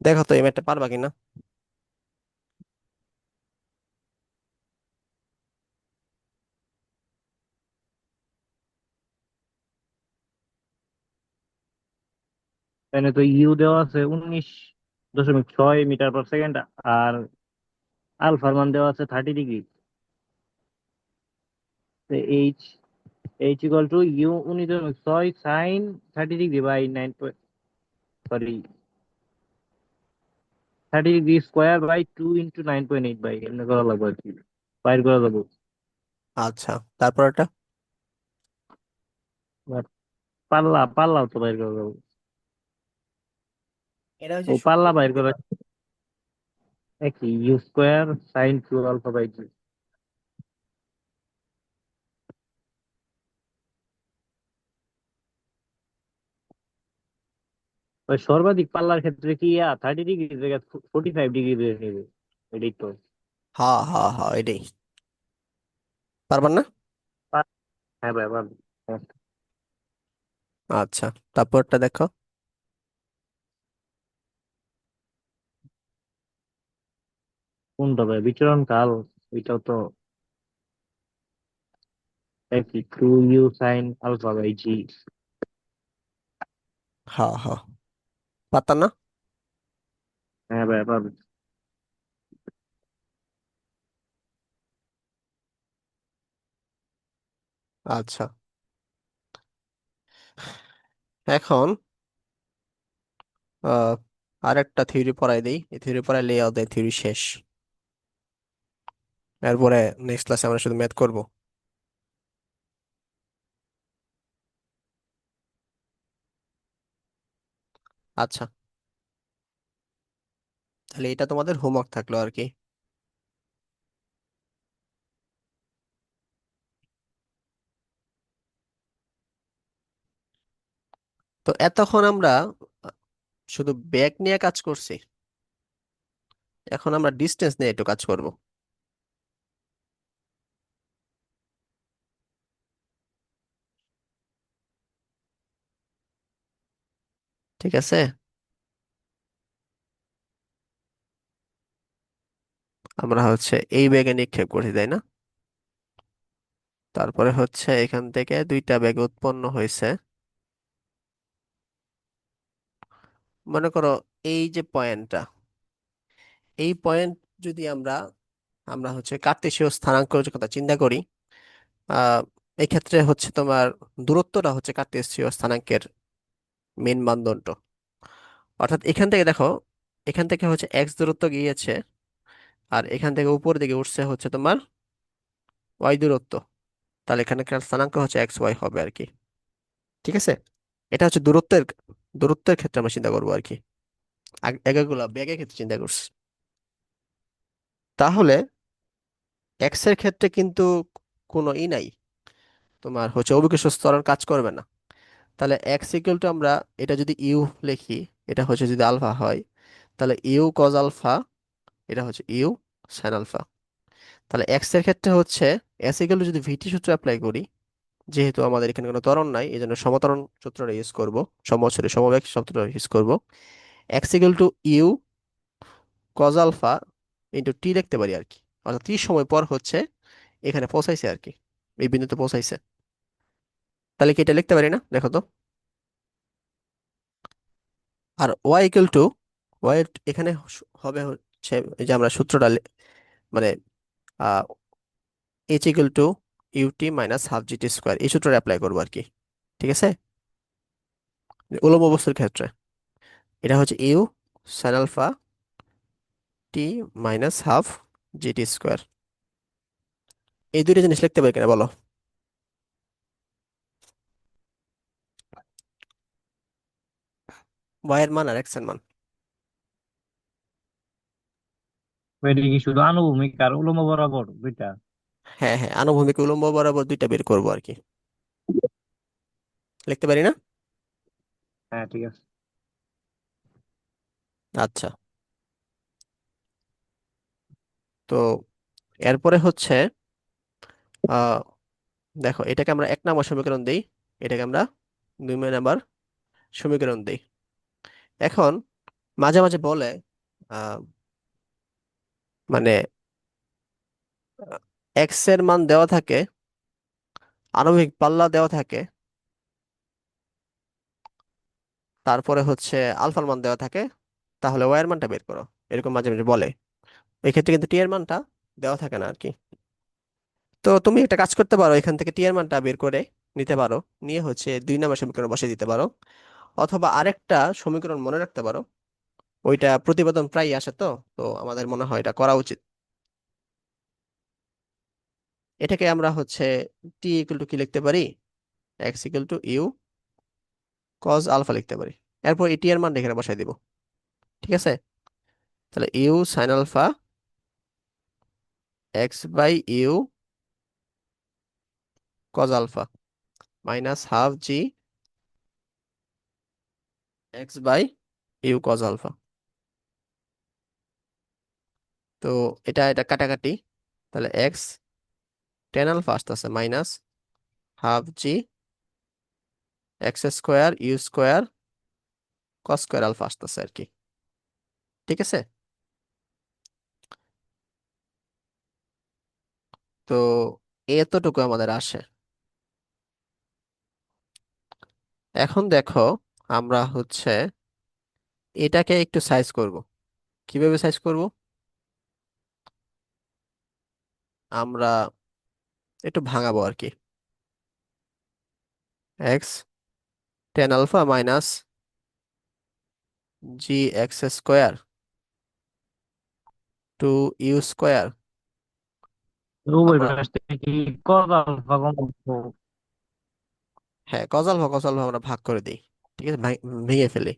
দেখো তো এই ম্যাথটা পারবা কিনা। এখানে তো ইউ দেওয়া আছে 19.6 মিটার পার সেকেন্ড, আর আলফার মান দেওয়া আছে 30 degree. H h equal to u 19.6 sine 30 degree by 9, sorry, 30 degree square by 2 × 9.8, by এমনি করা লাগবে আর কি, বাইর করা যাবো। আচ্ছা, তারপর এটা। আর পাল্লাও তো বাইর করা যাবো। এটা ও হচ্ছে পাল্লা সূত্র বাইর থেকে করা পাবো। একই, u square sine 2 alpha by 2। ওই সর্বাধিক পাল্লার ক্ষেত্রে কি 30 ডিগ্রি জায়গায় 45 ডিগ্রি ধরে নেবে, এটাই তো। হ্যাঁ হ্যাঁ হ্যাঁ, এটাই। পারবার না? পা- হ্যাঁ ভাই পারবো। আচ্ছা, তারপরটা দেখো। কোনটা ভাই বিচরণ কাল? এটাও তো একই, 2 ইউ সাইন আলফা বাই জি। হ্যাঁ হ্যাঁ, পারতাম না। হ্যাঁ ভাই পারবো। আচ্ছা, এখন আহ আর একটা থিওরি পড়াই দিই, এই থিওরি পড়াইলে ওদের থিওরি শেষ। এরপরে নেক্সট ক্লাসে আমরা শুধু ম্যাথ করব। আচ্ছা, তাহলে এটা তোমাদের হোমওয়ার্ক থাকলো আর কি। তো এতক্ষণ আমরা আহ, শুধু ব্যাক নিয়ে কাজ করছি, এখন আমরা ডিস্টেন্স নিয়ে একটু কাজ করব, ঠিক আছে? আমরা হচ্ছে এই ব্যাগে নিক্ষেপ করছি, তাই না? তারপরে হচ্ছে এখান থেকে দুইটা ব্যাগ উৎপন্ন হয়েছে। মনে করো এই যে পয়েন্টটা, এই পয়েন্ট যদি আমরা আমরা হচ্ছে কার্তেশীয় স্থানাঙ্কের কথা চিন্তা করি, আহ এই ক্ষেত্রে হচ্ছে তোমার দূরত্বটা হচ্ছে কার্তেশীয় স্থানাঙ্কের মেন মানদণ্ড। অর্থাৎ এখান থেকে দেখো, এখান থেকে হচ্ছে এক্স দূরত্ব গিয়েছে, আর এখান থেকে উপর দিকে উঠছে হচ্ছে তোমার ওয়াই দূরত্ব। তাহলে এখানকার স্থানাঙ্ক হচ্ছে এক্স ওয়াই হবে আর কি। ঠিক আছে, এটা হচ্ছে দূরত্বের দূরত্বের ক্ষেত্রে আমরা চিন্তা করবো আর কি। এগুলা ব্যাগের ক্ষেত্রে চিন্তা করছি। তাহলে এক্স এর ক্ষেত্রে কিন্তু কোনো নাই, তোমার হচ্ছে অভিকর্ষ ত্বরণ কাজ করবে না। তাহলে এক্স ইকুয়াল টু আমরা এটা যদি ইউ লিখি, এটা হচ্ছে যদি আলফা হয়, তাহলে ইউ কজ আলফা, এটা হচ্ছে ইউ সাইন আলফা। তাহলে এক্স এর ক্ষেত্রে হচ্ছে এস ইকুয়াল টু যদি ভিটি সূত্র অ্যাপ্লাই করি, যেহেতু আমাদের এখানে কোনো ত্বরণ নাই এই জন্য সমত্বরণ সূত্রটা ইউজ করবো, সমবেগ সূত্রটা ইউজ করবো। X equal to u cos alpha into t লিখতে পারি আর কি, অর্থাৎ টি সময় পর হচ্ছে এখানে পৌঁছাইছে আর কি, এই বিন্দুতে পৌঁছাইছে। তাহলে কি এটা লিখতে পারি না, দেখো তো। আর ওয়াই ইকুয়াল টু ওয়াই এখানে হবে হচ্ছে এই যে আমরা সূত্রটা মানে h equal to ut minus half GT square, এই সূত্রটা অ্যাপ্লাই করবো আর কি। ঠিক আছে, উলম্ব বস্তুর ক্ষেত্রে এটা হচ্ছে u sine alpha t minus half GT square. এই দুইটা জিনিস লিখতে পারি কিনা বলো। ওয়াই এর মান আর এক্স এর মান। এটা কি শুধু আনুভূমিক আর উলম্ব বরাবর দুইটা? হ্যাঁ হ্যাঁ, আনুভূমিক উলম্ব বরাবর দুইটা বের করবো আর কি, লিখতে পারি না। হ্যাঁ ঠিক আছে। আচ্ছা, তো এরপরে হচ্ছে আহ দেখো এটাকে আমরা 1 নম্বর সমীকরণ দেই, এটাকে আমরা 2 নম্বর সমীকরণ দেই। এখন মাঝে মাঝে বলে আহ মানে এক্স এর মান দেওয়া থাকে, আণবিক পাল্লা দেওয়া থাকে, তারপরে হচ্ছে আলফার মান দেওয়া থাকে, তাহলে ওয়াই এর মানটা বের করো, এরকম মাঝে মাঝে বলে। এই ক্ষেত্রে কিন্তু টি এর মানটা দেওয়া থাকে না আর কি। তো তুমি একটা কাজ করতে পারো, এখান থেকে টি এর মানটা বের করে নিতে পারো, নিয়ে হচ্ছে 2 নম্বর সমীকরণ বসিয়ে দিতে পারো। অথবা আরেকটা সমীকরণ মনে রাখতে পারো, ওইটা প্রতিবেদন প্রায় আসে, তো তো আমাদের মনে হয় এটা করা উচিত। এটাকে আমরা হচ্ছে টি ইকুয়াল টু কি লিখতে পারি, x equal to u cos alpha লিখতে পারি। এরপর এই টি এর মান এখানে বসাই দিব। ঠিক আছে, তাহলে u sine alpha x by u cos alpha minus half g x by u cos alpha. তো এটা এটা কাটাকাটি, তাহলে এক্স টেন আলফা আসতেছে minus half g x square u square cos square alpha আসতেছে আর কি। ঠিক আছে, তো এতটুকু আমাদের আসে। এখন দেখো আমরা হচ্ছে এটাকে একটু সাইজ করব। কিভাবে সাইজ করব, আমরা একটু ভাঙাবো আর কি। X tan alpha minus g x square two u square, উভয় আমরা পাশ থেকে কি cos আলফা কমপক্ষে? হ্যাঁ কজ আলফা আমরা ভাগ করে দিই। ঠিক আছে, ভেঙে ফেলি।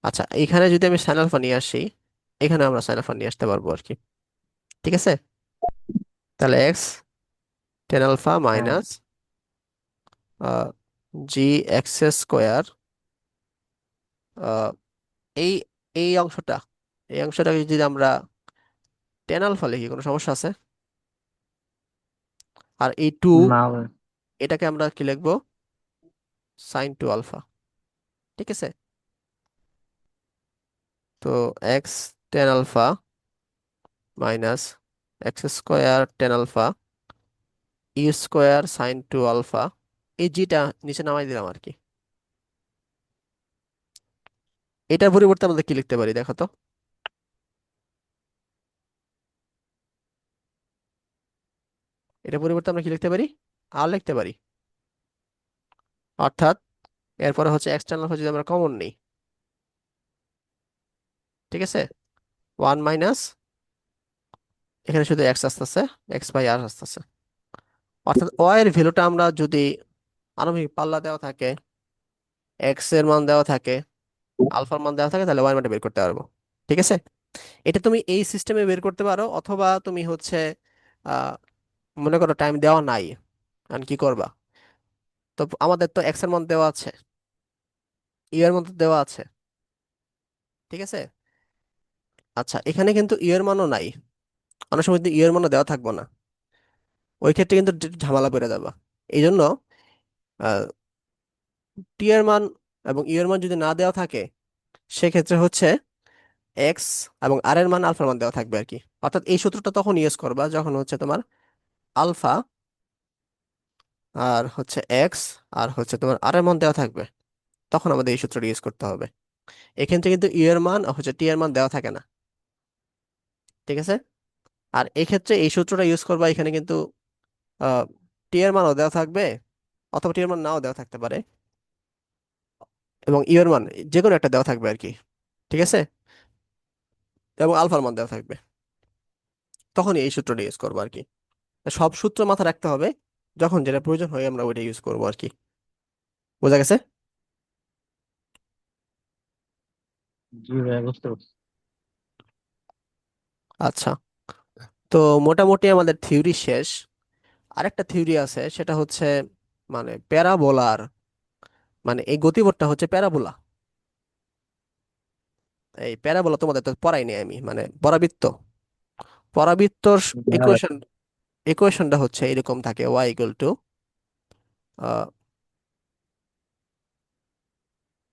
আচ্ছা, এখানে যদি আমি সাইন আলফা নিয়ে আসি, এখানে আমরা সাইন আলফা নিয়ে আসতে পারবো আর কি। ঠিক আছে, তাহলে এক্স টেন আলফা হ্যাঁ, মাইনাস জি এক্স স্কোয়ার, এই এই অংশটা, এই অংশটাকে যদি আমরা টেন আলফা লিখি কোনো সমস্যা আছে? আর এই টু, না এটাকে আমরা কি লিখবো, সাইন টু আলফা। ঠিক আছে, তো x tan alpha minus x square tan alpha u square sine two alpha, এই জিটা নিচে নামাই দিলাম আর কি। এটার পরিবর্তে আমাদের কি লিখতে পারি দেখো তো, এটার পরিবর্তে আমরা কি লিখতে পারি, আর লিখতে পারি। অর্থাৎ এরপরে হচ্ছে এক্সটার্নাল আলফা যদি আমরা কমন নিই, ঠিক আছে, ওয়ান মাইনাস এখানে শুধু এক্স আসতেছে, এক্স বাই আর আসতেছে, অর্থাৎ এর ভ্যালুটা আমরা যদি আনুভূমিক পাল্লা দেওয়া থাকে, এক্স এর মান দেওয়া থাকে, আলফার মান দেওয়া থাকে, তাহলে ওয়াই মানটা বের করতে পারবো। ঠিক আছে, এটা তুমি এই সিস্টেমে বের করতে পারো, অথবা তুমি হচ্ছে আহ মনে করো টাইম দেওয়া নাই, আর কি করবা? তো আমাদের তো এক্স এর মান দেওয়া আছে, ইউ এর মান তো দেওয়া আছে। ঠিক আছে, আচ্ছা এখানে কিন্তু ইউ এর মানও নাই, অনেক সময় কিন্তু ইউ এর মানও দেওয়া থাকবো না, ওই ক্ষেত্রে কিন্তু একটু ঝামেলা পড়ে যাবা। এই জন্য টি এর মান এবং ইউ এর মান যদি না দেওয়া থাকে, সেক্ষেত্রে হচ্ছে এক্স এবং আর এর মান আলফার মান দেওয়া থাকবে আর কি। অর্থাৎ এই সূত্রটা তখন ইউজ করবা যখন হচ্ছে তোমার আলফা আর হচ্ছে এক্স আর হচ্ছে তোমার আর এর মান দেওয়া থাকবে, তখন আমাদের এই সূত্রটা ইউজ করতে হবে। এক্ষেত্রে কিন্তু ইউ এর মান আর হচ্ছে টি এর মান দেওয়া থাকে না। ঠিক আছে, আর এক্ষেত্রে এই সূত্রটা ইউজ করবা, এখানে কিন্তু আহ টি এর মানও দেওয়া থাকবে, অথবা টি এর মান নাও দেওয়া থাকতে পারে, এবং ইউ এর মান যে কোনো একটা দেওয়া থাকবে আর কি। ঠিক আছে, এবং আলফার মান দেওয়া থাকবে, তখন এই সূত্রটা ইউজ করবো আর কি। সব সূত্র মাথায় রাখতে হবে, যখন যেটা প্রয়োজন হয় আমরা ওইটা ইউজ করবো আর কি। বোঝা গেছে? জি ভাইয়া, বুঝতে পারছি। আচ্ছা, তো মোটামুটি আমাদের থিওরি শেষ। আরেকটা থিওরি আছে, সেটা হচ্ছে মানে প্যারাবোলার, মানে এই গতিপথটা হচ্ছে প্যারাবোলা। এই প্যারাবোলা তোমাদের তো পড়াইনি আমি, মানে পরাবৃত্ত। পরাবৃত্তর ইকুয়েশন, ইকুয়েশনটা হচ্ছে এরকম থাকে, ওয়াই ইকুয়াল টু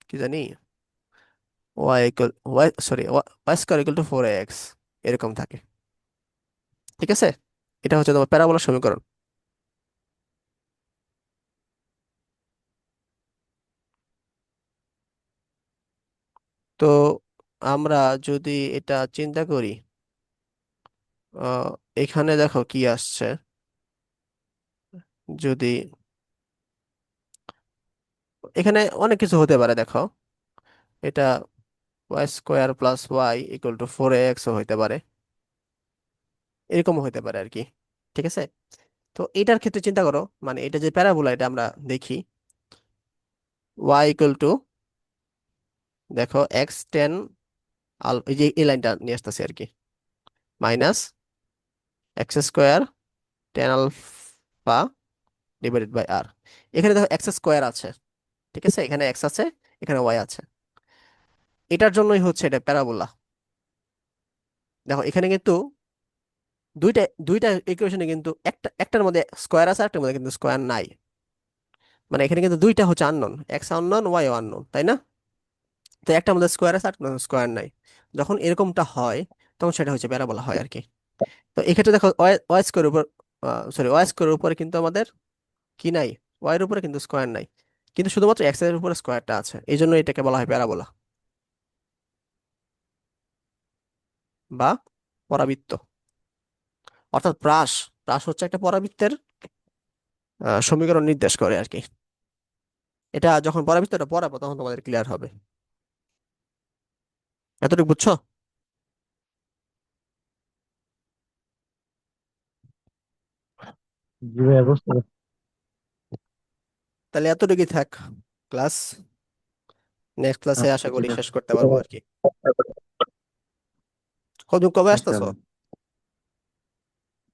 কি জানি, y equal y sorry y square equal to 4ax, এরকম থাকে। ঠিক আছে, এটা হচ্ছে তোমার প্যারাবোলার সমীকরণ। তো আমরা যদি এটা চিন্তা করি, আহ, এখানে দেখো কি আসছে, যদি এখানে অনেক কিছু হতে পারে দেখো, এটা y square plus y equal to 4ax হইতে পারে, এরকমও হইতে পারে আর কি। ঠিক আছে, তো এটার ক্ষেত্রে চিন্তা করো, মানে এটা যে প্যারাবোলা, এটা আমরা দেখি ওয়াই ইকুয়াল টু, দেখো এক্স টেন আল, এই যে এই লাইনটা নিয়ে আসতেছে আর কি, minus x square tan alpha divided by আর। এখানে দেখো এক্স স্কোয়ার আছে, ঠিক আছে, এখানে এক্স আছে, এখানে ওয়াই আছে, এটার জন্যই হচ্ছে এটা প্যারাবোলা। দেখো এখানে কিন্তু দুইটা দুইটা ইকুয়েশনে কিন্তু একটার মধ্যে স্কোয়ার আছে, একটার মধ্যে কিন্তু স্কোয়ার নাই। মানে এখানে কিন্তু দুইটা হচ্ছে unknown, x unknown y unknown, তাই না? তো একটার মধ্যে স্কোয়ার আছে, একটা স্কোয়ার নাই। যখন এরকমটা হয়, তখন সেটা হচ্ছে প্যারাবোলা হয় আর কি। তো এক্ষেত্রে দেখো ওয়াই ওয়াই স্কোয়ার উপর, সরি ওয়াই স্কোয়ার উপরে কিন্তু আমাদের কি নাই, ওয়াই এর উপরে কিন্তু স্কোয়ার নাই, কিন্তু শুধুমাত্র এক্স এর উপরে স্কোয়ারটা আছে, এই জন্য এটাকে বলা হয় প্যারাবোলা বা পরাবৃত্ত। অর্থাৎ প্রাস, প্রাস হচ্ছে একটা পরাবৃত্তের সমীকরণ নির্দেশ করে আর কি। এটা যখন পরাবৃত্তটা পড়াবো তখন তোমাদের ক্লিয়ার হবে। এতটুকু বুঝছো? জি ভাইয়া, বুঝতে পারছি। তাহলে এতটুকুই থাক ক্লাস, নেক্সট ক্লাসে আশা আচ্ছা, করি ঠিক আছে। শেষ করতে পারবো আর কি। কবে আচ্ছা আসতেছো? ভাই।